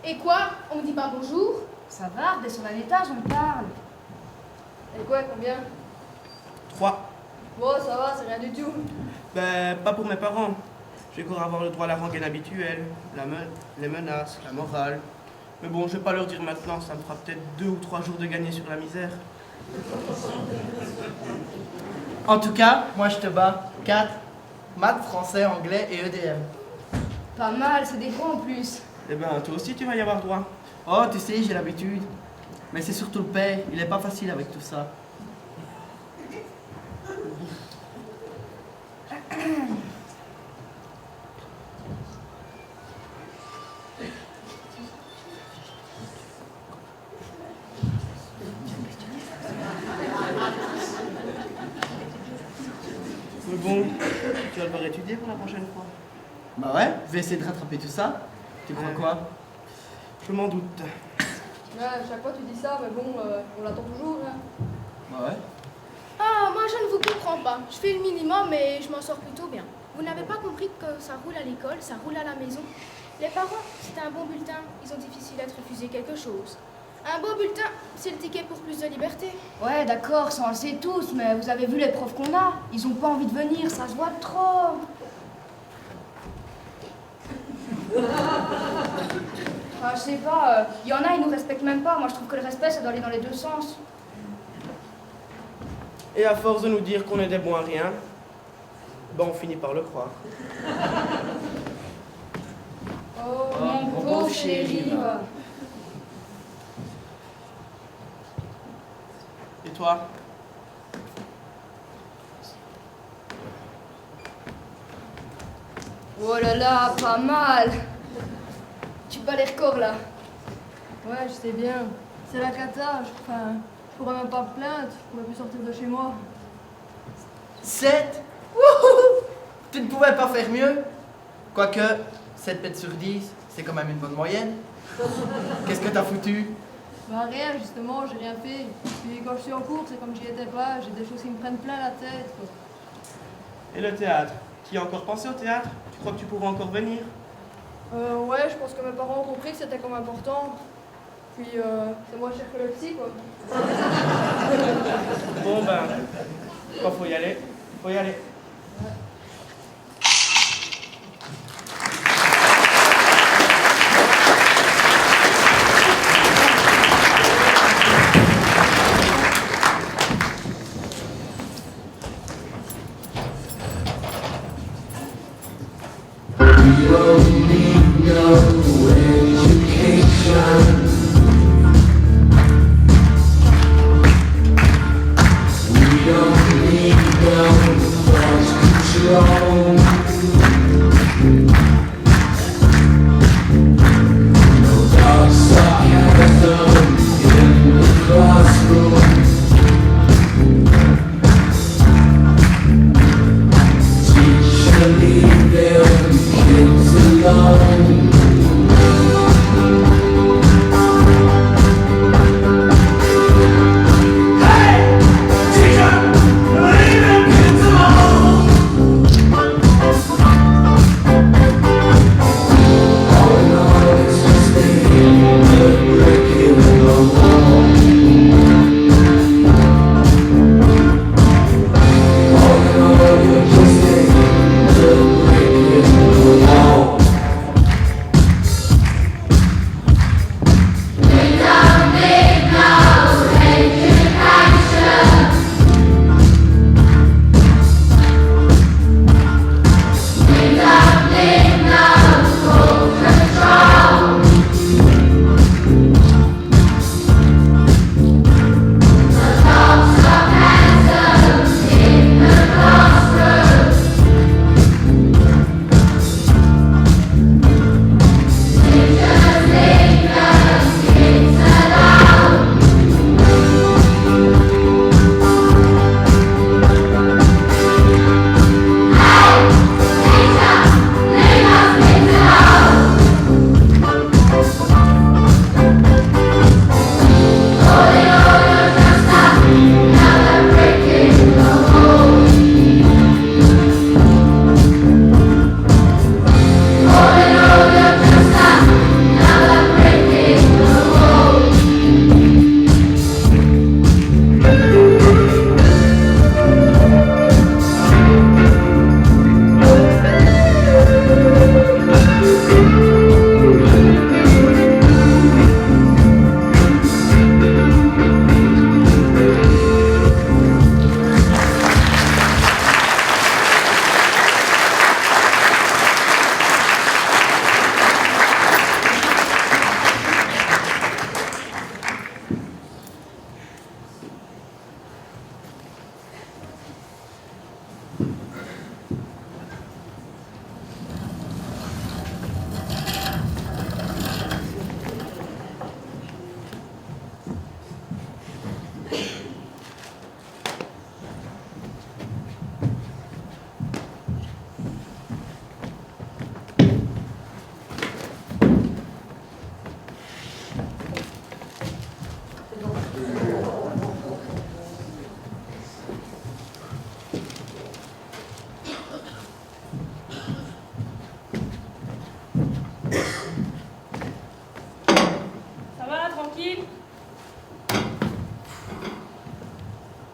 Et quoi? On me dit pas bonjour? Ça va, descends d'un étage, on parle. Et quoi, combien? 3. Bon, ça va, c'est rien du tout. Ben, pas pour mes parents. Je vais encore avoir le droit à la rengaine habituelle, les menaces, la morale. Mais bon, je vais pas leur dire maintenant, ça me fera peut-être 2 ou 3 jours de gagner sur la misère. En tout cas, moi je te bats. 4. Maths, français, anglais et EDM. Pas mal, c'est des points en plus. Eh ben, toi aussi tu vas y avoir droit. Oh, tu sais, j'ai l'habitude. Mais c'est surtout le père, il est pas facile avec tout ça. Mais bon, tu vas devoir étudier pour la prochaine fois. Bah ouais, je vais essayer de rattraper tout ça. Tu crois quoi? Je m'en doute. Ouais, à chaque fois tu dis ça, mais bon, on l'attend toujours. Hein. Bah ouais. Ah, moi je ne vous comprends pas. Je fais le minimum et je m'en sors plutôt bien. Vous n'avez pas compris que ça roule à l'école, ça roule à la maison. Les parents, c'était un bon bulletin. Ils ont difficile à te refuser quelque chose. Un beau bulletin, c'est le ticket pour plus de liberté. Ouais, d'accord, ça on le sait tous, mais vous avez vu les profs qu'on a? Ils ont pas envie de venir, ça se voit trop. Enfin, je sais pas, y en a, ils nous respectent même pas. Moi, je trouve que le respect, ça doit aller dans les deux sens. Et à force de nous dire qu'on est des bons à rien, ben on finit par le croire. Oh, mon pauvre chéri. Et toi? Oh là là, pas mal. Tu bats les records là. Ouais, je sais bien. C'est la cata. Je pourrais même pas me plaindre. Je pourrais plus sortir de chez moi. 7? Wouhou! Tu ne pouvais pas faire mieux? Quoique, 7 bêtes sur 10, c'est quand même une bonne moyenne. Qu'est-ce que t'as foutu? Bah rien, justement, j'ai rien fait. Puis quand je suis en cours, c'est comme j'y étais pas, j'ai des choses qui me prennent plein la tête, quoi. Et le théâtre? Tu y as encore pensé au théâtre? Tu crois que tu pourras encore venir? Ouais, je pense que mes parents ont compris que c'était comme important. Puis c'est moins cher que le psy, quoi. Bon ben, quand faut y aller, faut y aller.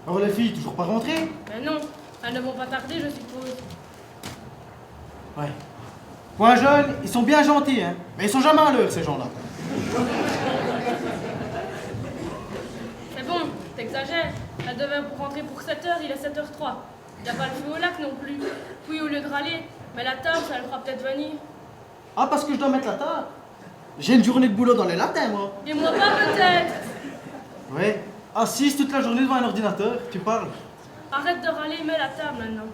Alors les filles, toujours pas rentrées? Mais non, elles ne vont pas tarder, je suppose. Ouais. Point jeune, ils sont bien gentils, hein. Mais ils sont jamais à l'heure, ces gens-là. C'est bon, t'exagères. Elle devait rentrer pour 7h, il est 7h03. Il n'y a pas le feu au lac non plus. Puis au lieu de râler, mais la table, ça le fera peut-être venir. Ah, parce que je dois mettre la table? J'ai une journée de boulot dans les latins, moi. Et moi pas peut-être. Ouais. Assise toute la journée devant un ordinateur, tu parles. Arrête de râler, mets la table maintenant.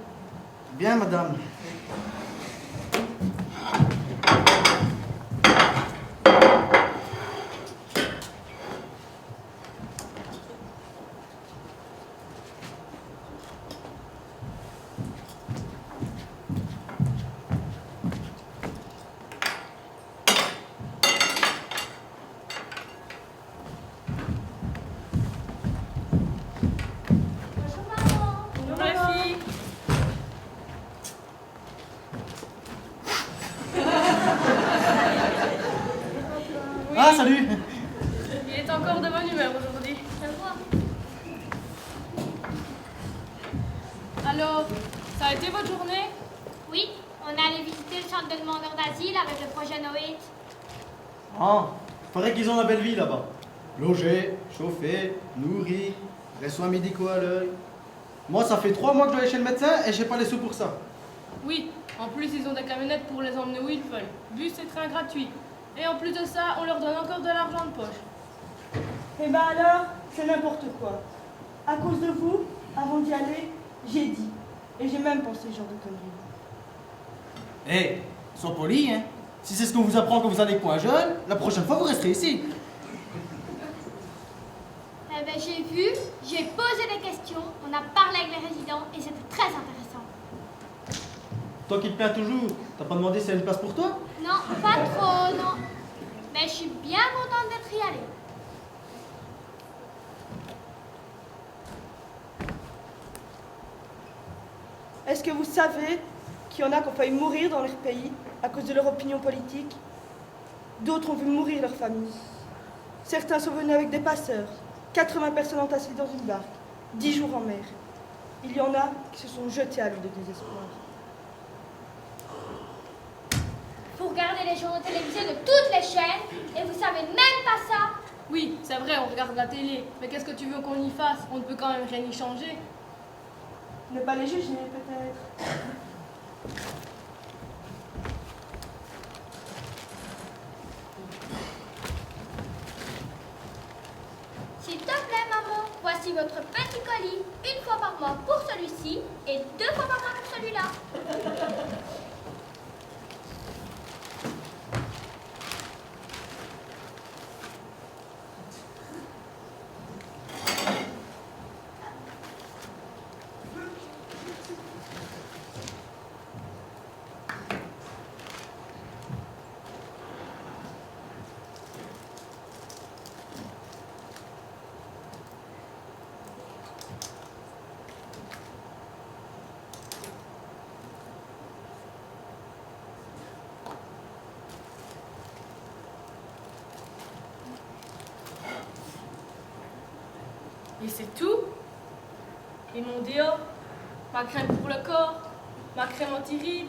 Bien, madame. salut. Il est encore de bonne humeur aujourd'hui. Je vois. Alors, ça a été votre journée? Oui, on est allé visiter le centre de demandeurs d'asile avec le projet Noé. Ah, paraît qu'ils ont la belle vie là-bas. Logés, chauffés, nourris, les soins médicaux à l'œil. Moi, ça fait 3 mois que je dois aller chez le médecin et j'ai pas les sous pour ça. Oui, en plus ils ont des camionnettes pour les emmener où ils veulent. Bus et train gratuits. Et en plus de ça, on leur donne encore de l'argent de poche. Eh ben alors, c'est n'importe quoi. À cause de vous, avant d'y aller, j'ai dit. Et j'ai même pensé ce genre de conneries. Eh, sois poli, hein. Si c'est ce qu'on vous apprend quand vous allez point jeune, la prochaine fois vous resterez ici. Eh ben j'ai vu, j'ai posé des questions, on a parlé avec les résidents et c'était très intéressant. Toi qui te plains toujours, t'as pas demandé si elle passe pour toi? Non, pas trop, non. Mais je suis bien contente d'être y allée. Est-ce que vous savez qu'il y en a qui ont failli mourir dans leur pays à cause de leur opinion politique? D'autres ont vu mourir leur famille. Certains sont venus avec des passeurs. 80 personnes entassées dans une barque. 10 jours en mer. Il y en a qui se sont jetés à l'eau de désespoir. Vous regardez les journaux télévisés de toutes les chaînes et vous savez même pas ça. Oui, c'est vrai, on regarde la télé. Mais qu'est-ce que tu veux qu'on y fasse? On ne peut quand même rien y changer. Ne pas les juger, peut-être. S'il te plaît, maman, voici votre petit colis. 1 fois par mois pour celui-ci et 2 fois par mois pour celui-là. Et c'est tout. Et mon déo, ma crème pour le corps, ma crème anti-rides,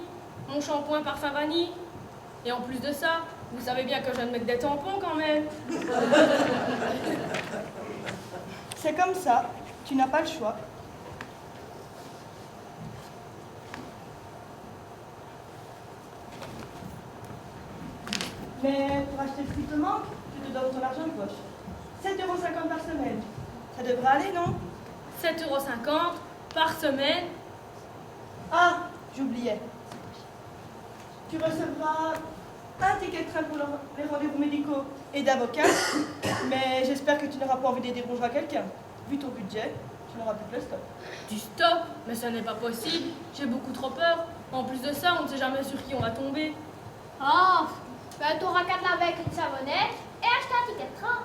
mon shampoing parfum vanille. Et en plus de ça, vous savez bien que je viens de mettre des tampons quand même. C'est comme ça, tu n'as pas le choix. Mais pour acheter ce qui te manque, tu te donnes ton argent de poche. 7,50 € par semaine. Ça devrait aller, non? 7,50 € par semaine. Ah, j'oubliais. Tu recevras un ticket de train pour les rendez-vous médicaux et d'avocat, mais j'espère que tu n'auras pas envie d'aider bonjour à quelqu'un. Vu ton budget, tu n'auras plus que le stop. Du stop? Mais ce n'est pas possible. J'ai beaucoup trop peur. En plus de ça, on ne sait jamais sur qui on va tomber. Oh, ben t'auras qu'à te laver avec une savonnette et acheter un ticket de train.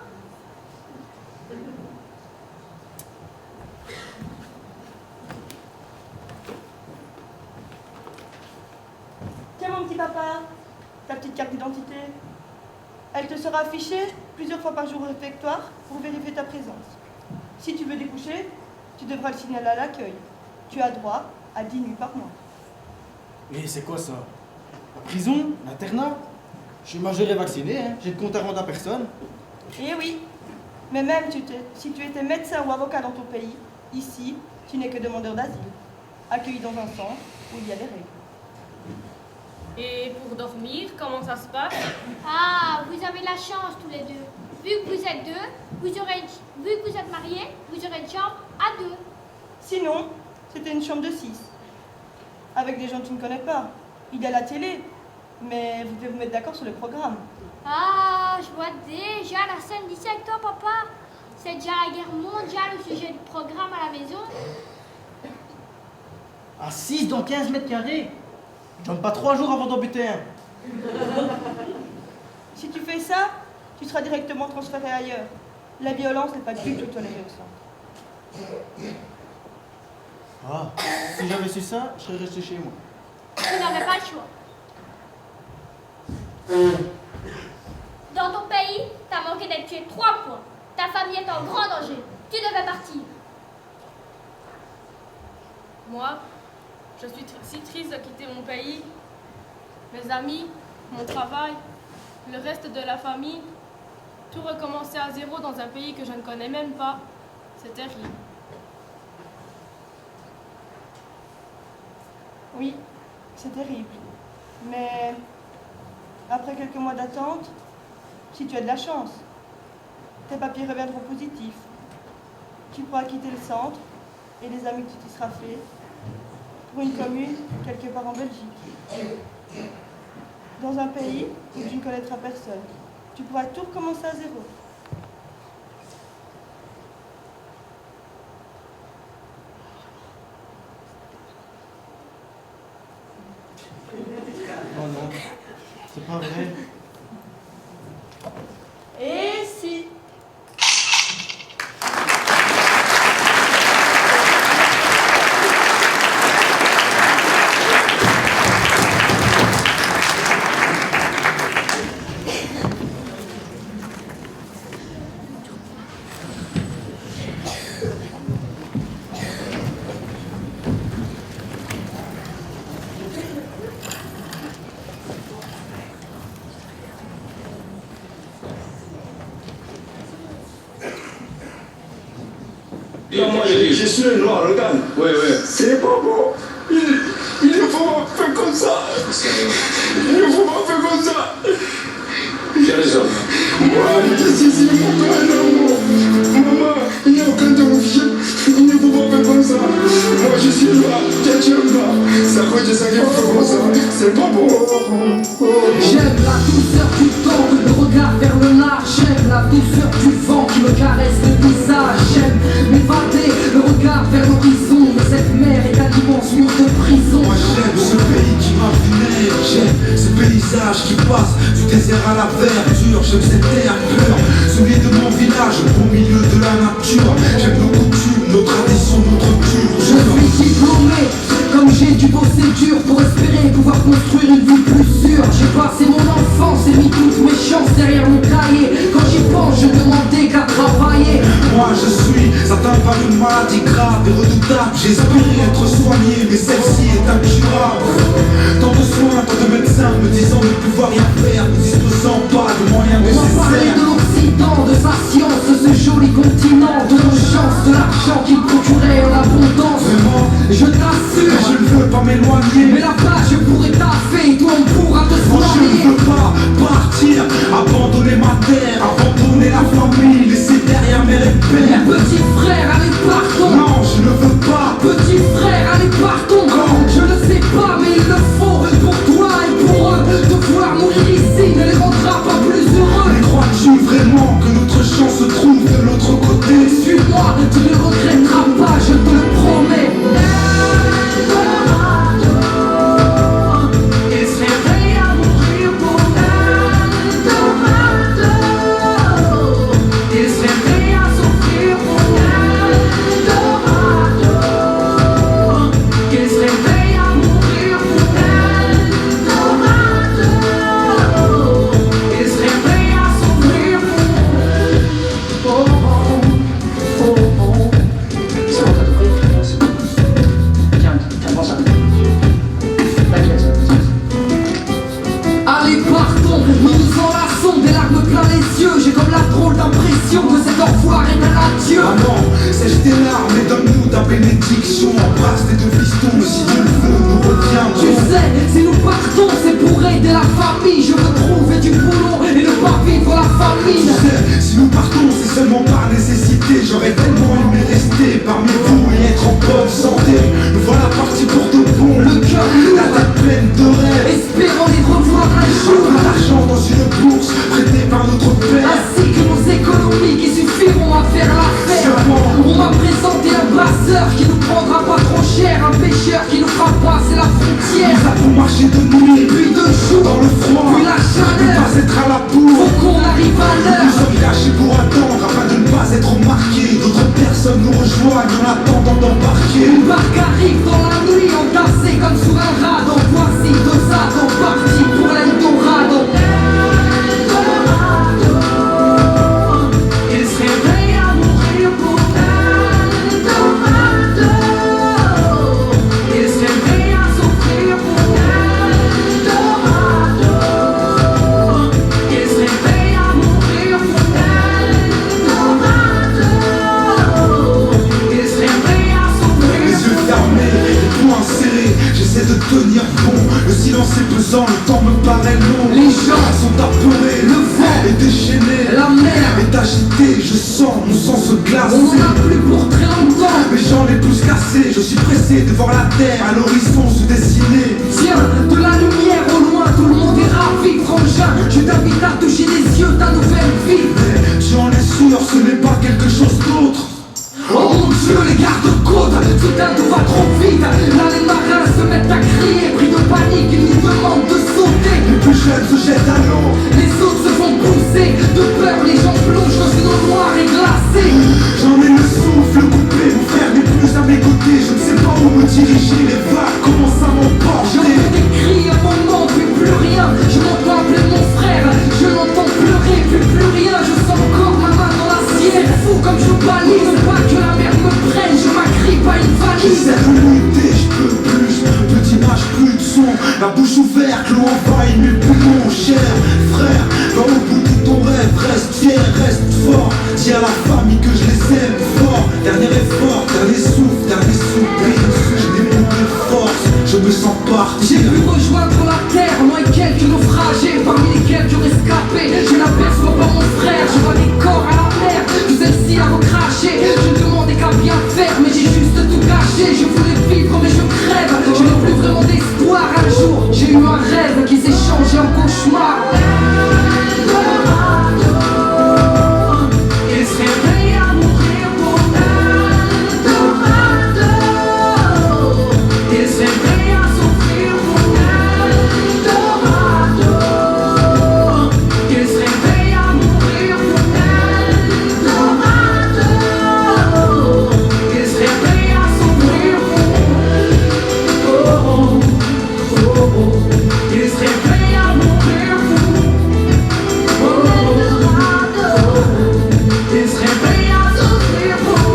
Tiens mon petit papa, ta petite carte d'identité. Elle te sera affichée plusieurs fois par jour au réfectoire pour vérifier ta présence. Si tu veux découcher, tu devras le signaler à l'accueil. Tu as droit à 10 nuits par mois. Et c'est quoi ça? La prison? L'internat? Je suis majeur et vacciné, hein. J'ai de compte à rendre à personne. Eh oui, mais même si tu étais médecin ou avocat dans ton pays, ici, tu n'es que demandeur d'asile, accueilli dans un centre où il y a des règles. Et pour dormir, comment ça se passe? Ah, vous avez la chance tous les deux. Vu que vous êtes deux, vu que vous êtes mariés, vous aurez une chambre à 2. Sinon, c'était une chambre de 6. Avec des gens que tu ne connais pas. Il y a la télé, mais vous devez vous mettre d'accord sur le programme. Ah, je vois déjà la scène d'ici avec toi, papa. C'est déjà la guerre mondiale au sujet du programme à la maison. À 6 dans 15 mètres carrés. Je donne pas 3 jours avant d'en buter un. Si tu fais ça, tu seras directement transféré ailleurs. La violence n'est pas du tout tolérée au centre. Ah, si j'avais su ça, je serais resté chez moi. Tu n'avais pas le choix. Dans ton pays, t'as t'as manqué d'être tué 3 fois. Ta famille est en grand danger. Tu devais partir. Moi, je suis si triste de quitter mon pays, mes amis, mon travail, le reste de la famille. Tout recommencer à zéro dans un pays que je ne connais même pas, c'est terrible. Oui, c'est terrible. Mais après quelques mois d'attente, si tu as de la chance, tes papiers reviendront positifs. Tu pourras quitter le centre et les amis que tu t'y seras fait pour une commune quelque part en Belgique. Dans un pays où tu ne connaîtras personne. Tu pourras tout recommencer à zéro. Oh non, c'est pas vrai. Et si Non, moi je suis le noir, regarde. Ouais, ouais. C'est pas bon. Il ne faut pas faire comme ça. Il ne faut pas faire comme ça. J'ai raison. Moi, je suis ici pour toi, non. Maman, il n'y a aucun danger. Il ne faut pas faire comme ça. Moi, je suis là. Tu es là. C'est à cause de ça qu'il faut faire comme ça. C'est pas bon. J'aime la douceur du temps, le regard vers le large. J'aime la douceur du vent qui me caresse le visage. J'aime m'évader, le regard vers l'horizon. Mais cette mer est un immense mur de prison. Moi j'aime ce pays qui m'a vu naître. J'aime ce paysage qui passe du désert à la verdure. J'aime cette terre pure, soulier de mon village au milieu de la nature. J'aime nos coutumes, nos traditions, notre culture. Je suis diplômé, comme j'ai dû bosser dur pour espérer pouvoir construire une vie plus sûre. J'ai passé mon enfance et mis toutes mes chances derrière mon cahier. Quand j'y pense, je demandais qu'à travailler. Moi je suis atteint par une maladie grave et redoutable. J'espérais être soigné, mais celle-ci est incurable. Tant de soins, tant de médecins me disant de pouvoir rien faire, ne disposant pas de moyens nécessaires. On m'a parlé de l'Occident, de sa science, de ce joli continent, de nos chances, de l'argent qu'il procurait en abondance. Vraiment, je t'assure, je ne veux pas m'éloigner. Mais là-bas je pourrais taffer, toi on pourra te soigner. Moi je ne veux pas partir, abandonner ma terre, abandonner la famille, laisser derrière mes repères. Petit frère, allez partons. Non, je ne veux pas. Petit frère, allez partons. Je ne sais pas, mais il le faut pour toi et pour eux. De voir mourir ici ne les rendra pas plus heureux. Mais crois-tu vraiment que notre chance se trouve de l'autre côté? Suis-moi, tu ne regretteras pas, je te le promets. J'ai comme la drôle d'impression que cet enfoiré est un adieu. Ah non, sèche tes larmes et donne-nous ta bénédiction. Embrasse tes deux fistons, si Dieu le veut, nous reviendrons. Tu sais, si nous partons, c'est pour aider la famille. Je veux trouver du boulot et ne pas vivre la famine. Tu sais, si nous partons, c'est seulement par nécessité. J'aurais tellement aimé rester parmi vous et être en bonne santé. Nous voilà partis pour de bon. Le cœur lourd, la tête pleine de rêves, espérant les revoir un jour. L'argent dans une bourse prêtée par notre père, ainsi que nos économies qui suffiront à faire l'affaire. On m'a présenté un brasseur qui nous prendra pas trop cher, un pêcheur qui nous fera passer la frontière. Nous avons marché de nuit, puis de jour, dans le froid, puis la chaleur, ne pas être à la bourre. Faut qu'on arrive à l'heure. Nous sommes cachés pour attendre afin de ne pas être remarqués. D'autres personnes nous rejoignent en attendant d'embarquer. Une barque arrive dans la nuit, entassée comme sous un radon. Voici deux atomes partis pour l'Eldorado. je sens, mon sang se glace. On en a plus pour très longtemps. Mais j'en ai tous cassé, je suis pressé de voir la terre à l'horizon se dessiner. Tiens, de la lumière au loin, tout le monde est ravi, frangin. Je t'invite à toucher les yeux ta nouvelle vie. Mais j'en ai sûr, ce n'est pas quelque chose d'autre. Oh mon Dieu, les gardes-côtes, soudain tout va trop vite. Là les marins se mettent à crier, pris de panique, ils nous demandent de sauter. Les plus jeunes se jettent à l'eau, les autres se font pousser. De peur, les gens plongent dans une eau noire et glacée. J'en ai le souffle coupé, mon frère n'est plus à mes côtés. Je ne sais pas où me diriger, les vagues commencent à m'emporter. J'entends des cris à mon nom, puis plus rien. Je m'entends appeler mon frère, je l'entends pleurer, puis plus rien. Je sens encore ma main dans la sienne. C'est fou comme je balise, pas que la mer me prenne, je m'agrippe à une valise. J'essaie de lutter, je peux plus d'image, plus de son. La bouche ouverte, l'eau envahit mes poumons, cher frère. Dans le bout de ton rêve, reste fier, reste fort. Dis à la famille que je les aime fort. Dernier effort, dernier souffle, dernier soupir. J'ai des mots de force, je me sens partir. J'ai pu rejoindre la terre, moi et quelques naufragés. Parmi lesquels qui ont escapé, je n'aperçois pas mon frère. Je vois des corps à la mer, tout celle-ci a recraché. Je ne demandais qu'à bien faire, mais j'ai juste tout gâché. Je voulais vivre, mais je crève. Je n'ai plus vraiment d'espoir. Un jour, j'ai eu un rêve qui s'est changé en cauchemar. Il se réveille à mourir pour Eldorado. Il se réveille à souffrir pour Eldorado. Il se réveille à mourir pour Eldorado. Il se réveille à souffrir pour il se réveille à mourir pour Eldorado. Il se réveille à souffrir pour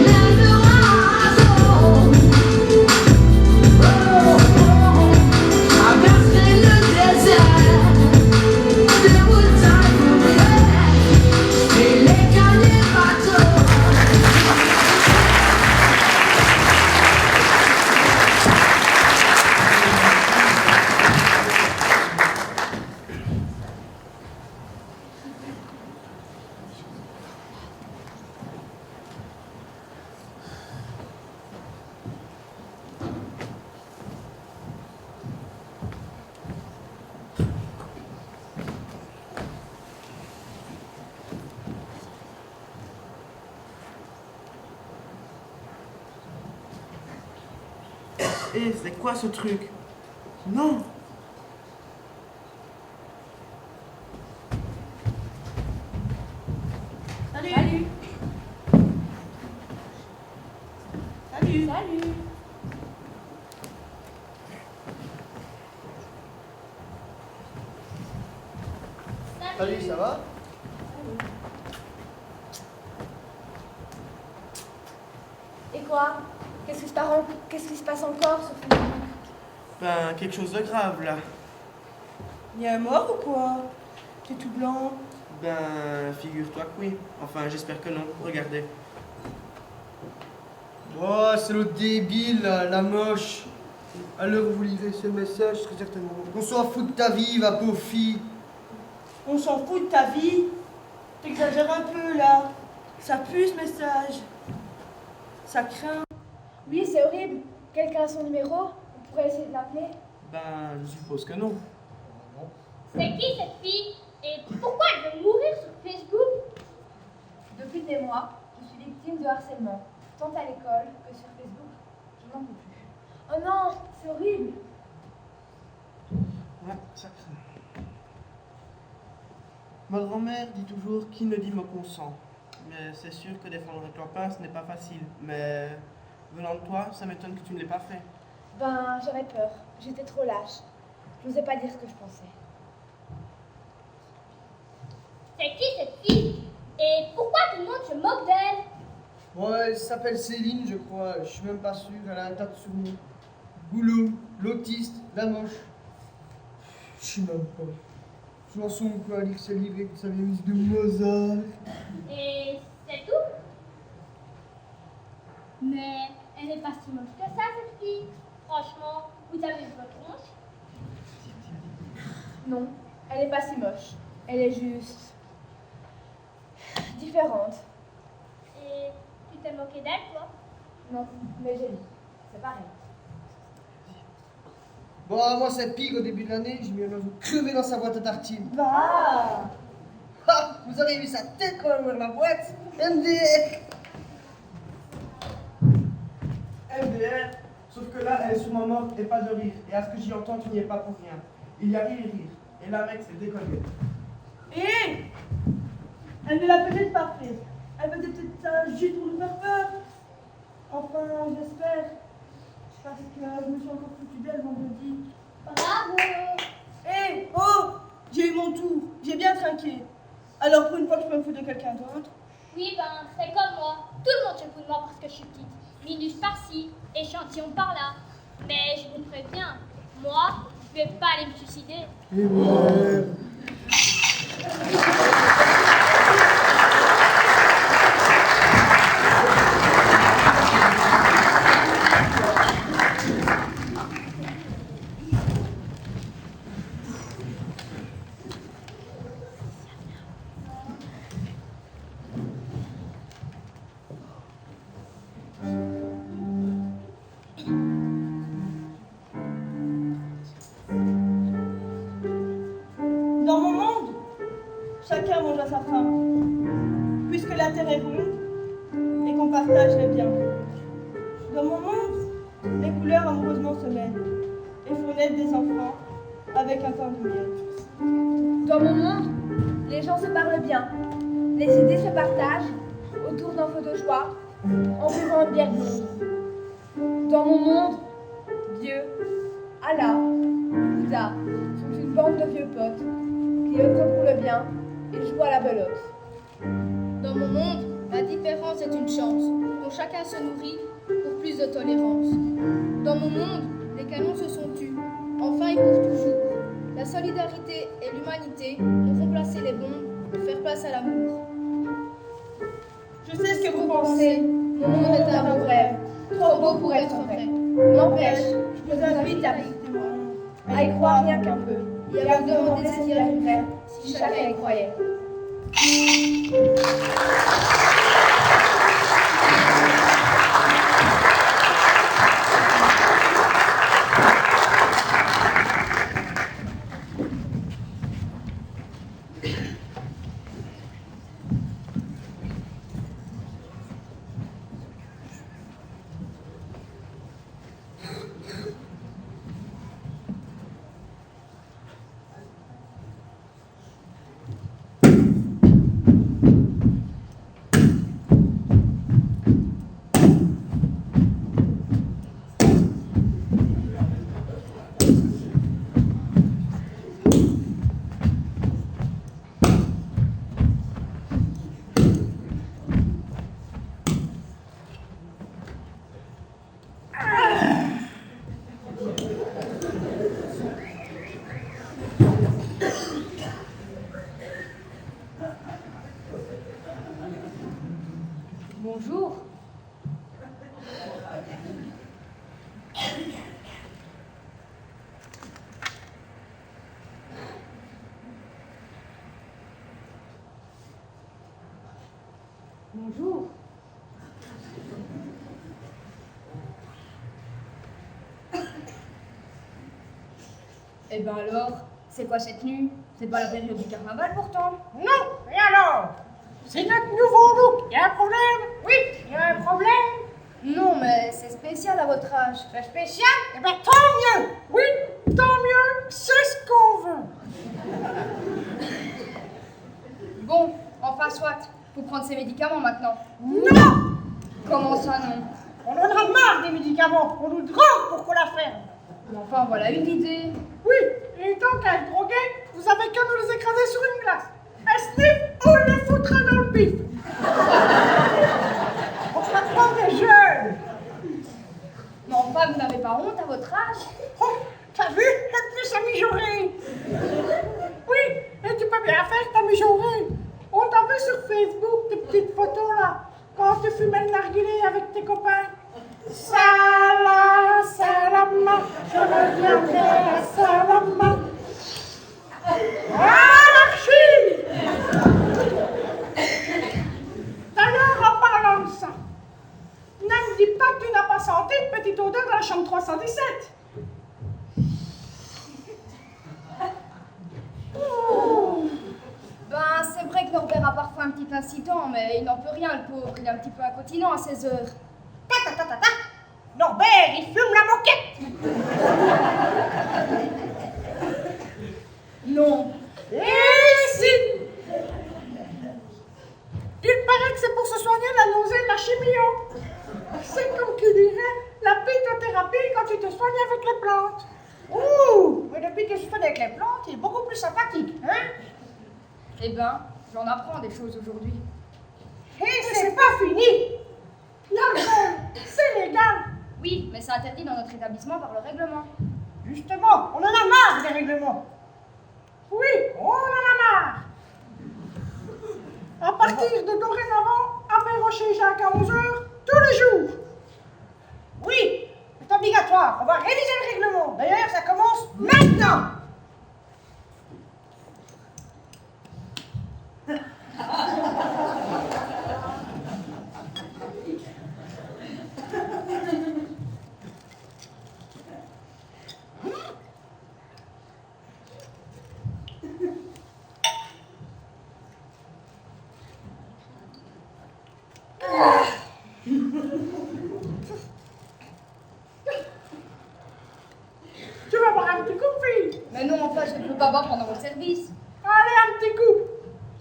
Eldorado. Traverser le désert, des montagnes brûlées et les derniers bateaux. Eh, c'est quoi ce truc? Non! Salut. Salut. Salut. Salut. Salut, ça va? Et quoi? Qu'est-ce qui se passe encore sur Facebook? Ben, quelque chose de grave, là. Il y a un mort ou quoi? T'es tout blanc. Ben, figure-toi que oui. Enfin, j'espère que non. Regardez. Oh, c'est l'autre débile, là, la moche. À l'heure où vous livrez ce message, très certainement. On s'en fout de ta vie, va pauvre fille. On s'en fout de ta vie. T'exagères un peu là. Ça pue ce message. Ça craint. Oui, c'est horrible. Quelqu'un a son numéro? On pourrait essayer de l'appeler? Ben, je suppose que non. C'est qui cette fille? Et pourquoi elle veut mourir sur Facebook? Depuis des mois, je suis victime de harcèlement, tant à l'école que sur Facebook. Je n'en peux plus. Oh non, c'est horrible. Ouais, ça craint. Ma grand-mère dit toujours qui ne dit me consent. Mais c'est sûr que défendre un copain, ce n'est pas facile. Mais venant de toi, ça m'étonne que tu ne l'aies pas fait. Ben, j'avais peur. J'étais trop lâche. Je n'osais pas dire ce que je pensais. C'est qui cette fille? Et pourquoi tout le monde se moque d'elle? Ouais, elle s'appelle Céline, je crois. Je suis même pas sûr. Elle a un tas de surnoms. Boulot, l'autiste, la moche. Je sais même pas. Chanson quoi, à lire ses livres et que ça vient de Mozart. Et c'est tout? Mais elle n'est pas si moche que ça, cette fille. Franchement, vous avez vu votre tronche? Non, elle n'est pas si moche. Elle est juste... différente. Et tu t'es moqué d'elle, toi? Non, mais j'ai dit, c'est pareil. Bon, moi c'est pire, au début de l'année, j'ai mis un oiseau crevé dans sa boîte à tartines. Ah. Ah, vous auriez vu sa tête quand elle ouvre la boîte. MDR. MDR. Sauf que là, elle est sur ma mort et pas de rire. Et à ce que j'y entends, tu n'y es pas pour rien. Il y a rire et rire. Et là, mec, c'est déconné. Hé! Elle ne l'a peut-être pas fait. Elle faisait peut-être ça juste pour nous faire peur. Enfin, j'espère. Parce que je me suis encore foutue d'elle vendredi. Bravo! Hé! Oh! J'ai eu mon tour. J'ai bien trinqué. Alors, pour une fois que je peux me foutre de quelqu'un d'autre. Oui, ben, c'est comme moi. Tout le monde se fout de moi parce que je suis petite. Minus par-ci, échantillon par-là. Mais je vous préviens, moi, je vais pas aller me suicider. Dans mon monde, chacun mange à sa faim. Puisque la terre est ronde et qu'on partage les biens. Dans mon monde, les couleurs amoureusement se mêlent et font naître des enfants avec un temps de miel. Dans mon monde, les gens se parlent bien. Les idées se partagent autour d'un feu de joie en buvant une bière blonde. Dans mon monde, Dieu, Allah, Bouddha sont une bande de vieux potes qui œuvrent pour le bien et jouent à la belote. Dans mon monde, la différence est une chance dont chacun se nourrit pour plus de tolérance. Dans mon monde, les canons se sont tus, enfin et pour toujours. La solidarité et l'humanité ont remplacé les bombes pour faire place à l'amour. Je sais ce que vous pensez. Mon monde est un beau rêve, trop beau pour être vrai. N'empêche, je vous invite à y croire rien qu'un peu. Et à vous demander ce qu'il arriverait si chacun y croyait. Bonjour. Bonjour. Eh ben alors, c'est quoi cette tenue? C'est pas la période du carnaval pourtant. Non, et alors? C'est notre nouveau look. Il y a un problème? Oui, il y a un problème. Non, mais c'est spécial à votre âge. C'est spécial? Eh ben tant mieux. Oui, tant mieux, c'est ce qu'on veut. Bon, enfin soit, faut prendre ses médicaments maintenant. Non! Comment ça non? On en a marre des médicaments. On nous drogue pour qu'on la ferme. Mais enfin, voilà une idée. Oui, et tant qu'à être drogué, vous avez qu'à nous les écraser sur une glace. Un sniff, on les foutra dans le pif. On sera pas des jeunes. Mais enfin, vous n'avez pas honte à votre âge? Oh, t'as vu? Et puis ça mijorer. Oui, et tu peux bien faire ta mijorer. On t'a vu sur Facebook, tes petites photos là, quand tu fumais le narguilé avec tes copains. Salam, salama, je reviendrai à Salama. Anarchie! 77. Ben, c'est vrai que Norbert a parfois un petit incident, mais il n'en peut rien, le pauvre. Il est un petit peu incontinent à 16 heures. Norbert, il fume la moquette. Non. Si. Il paraît que c'est pour se soigner de la nausée de la chimio. C'est comme qui dirait la phytothérapie quand tu te soignes avec les plantes. Ouh, mais depuis que je soigne avec les plantes, il est beaucoup plus sympathique, hein? Eh ben, j'en apprends des choses aujourd'hui. Et c'est pas fini. L'alcool, c'est légal. Oui, mais c'est interdit dans notre établissement par le règlement. Justement, on en a marre des règlements. Oui, on en a marre. À partir de dorénavant, apéro chez Jacques à 11h, tous les jours. Oui, c'est obligatoire. On va réviser le règlement. D'ailleurs, ça commence maintenant. Tu vas boire un petit coup, fille? Mais non, enfin, je ne peux pas boire pendant mon service. Allez, un petit coup.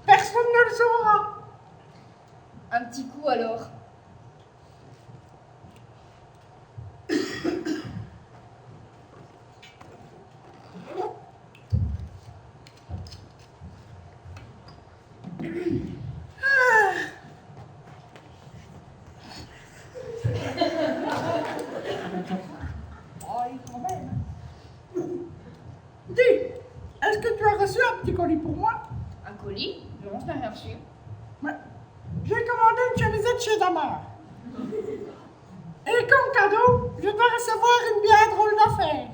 Personne ne le saura. Un petit coup alors. Quand même. Dis, est-ce que tu as reçu un petit colis pour moi? Un colis? Non, je n'ai rien reçu. Ouais. J'ai commandé une chemisette chez Damar. Et comme cadeau, je dois recevoir une bien drôle d'affaire.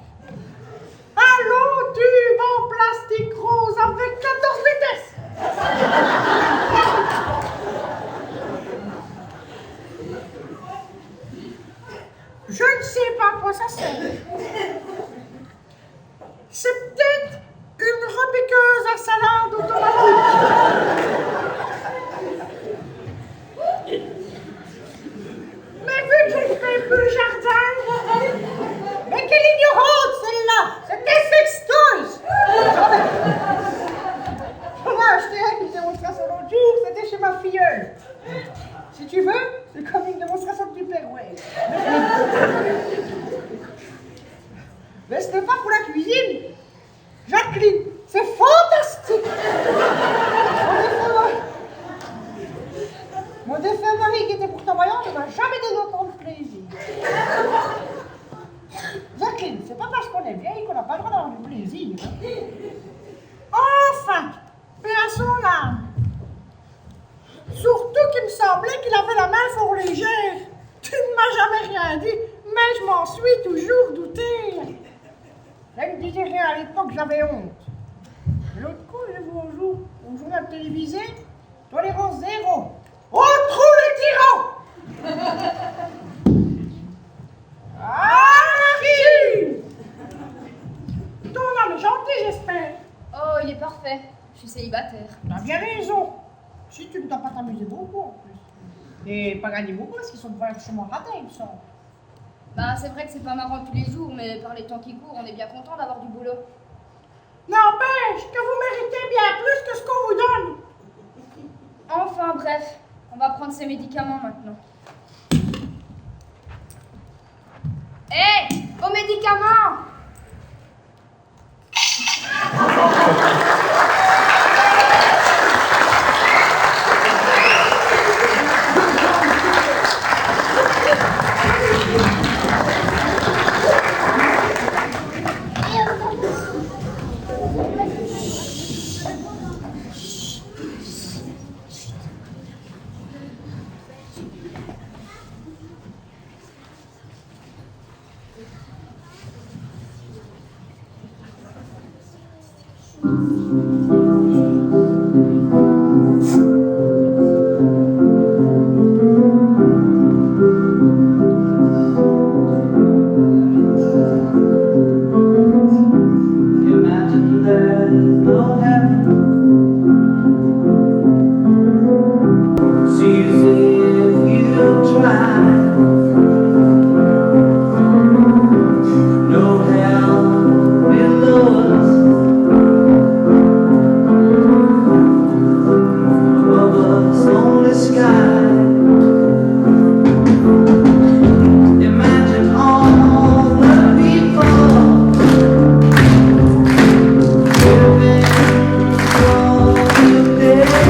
Un long tube en plastique rose avec 14 vitesses. Je ne sais pas à quoi ça sert. C'est peut-être une repiqueuse à salade automatique. Mais vu que je ne fais plus le jardin, mais quelle ignorante celle-là! C'était Sex Toys! J'en ai acheté une démonstration l'autre jour, c'était chez ma filleule. Si tu veux, c'est comme une démonstration de Tupperware. Mais ce n'est pas pour la cuisine. Jacqueline, c'est fantastique. Mon défunt mari, qui était pourtant voyant, ne m'a jamais donné autant de plaisir. Jacqueline, c'est pas parce qu'on est vieille qu'on n'a pas le droit d'avoir du plaisir. Enfin, paix à son âme. Surtout qu'il me semblait qu'il avait la main fort légère. Tu ne m'as jamais rien dit, mais je m'en suis toujours douté. Je ne disais rien à l'époque, j'avais honte. L'autre coup, je vois au journal télévisé, tolérance zéro. On trouve les tyrans. Marie! Ton homme est gentil, j'espère. Oh, il est parfait. Je suis célibataire. T'as bien raison. Si tu ne dois pas t'amuser beaucoup en plus. Et pas gagner beaucoup parce qu'ils sont vachement ratés, il me semble. Bah, c'est vrai que c'est pas marrant tous les jours, mais par les temps qui courent, on est bien content d'avoir du boulot. N'empêche que vous méritez bien plus que ce qu'on vous donne. Enfin, bref, on va prendre ces médicaments maintenant. Hé, vos médicaments! stars on the sky. Imagine all the people living for the day.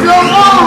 Florent,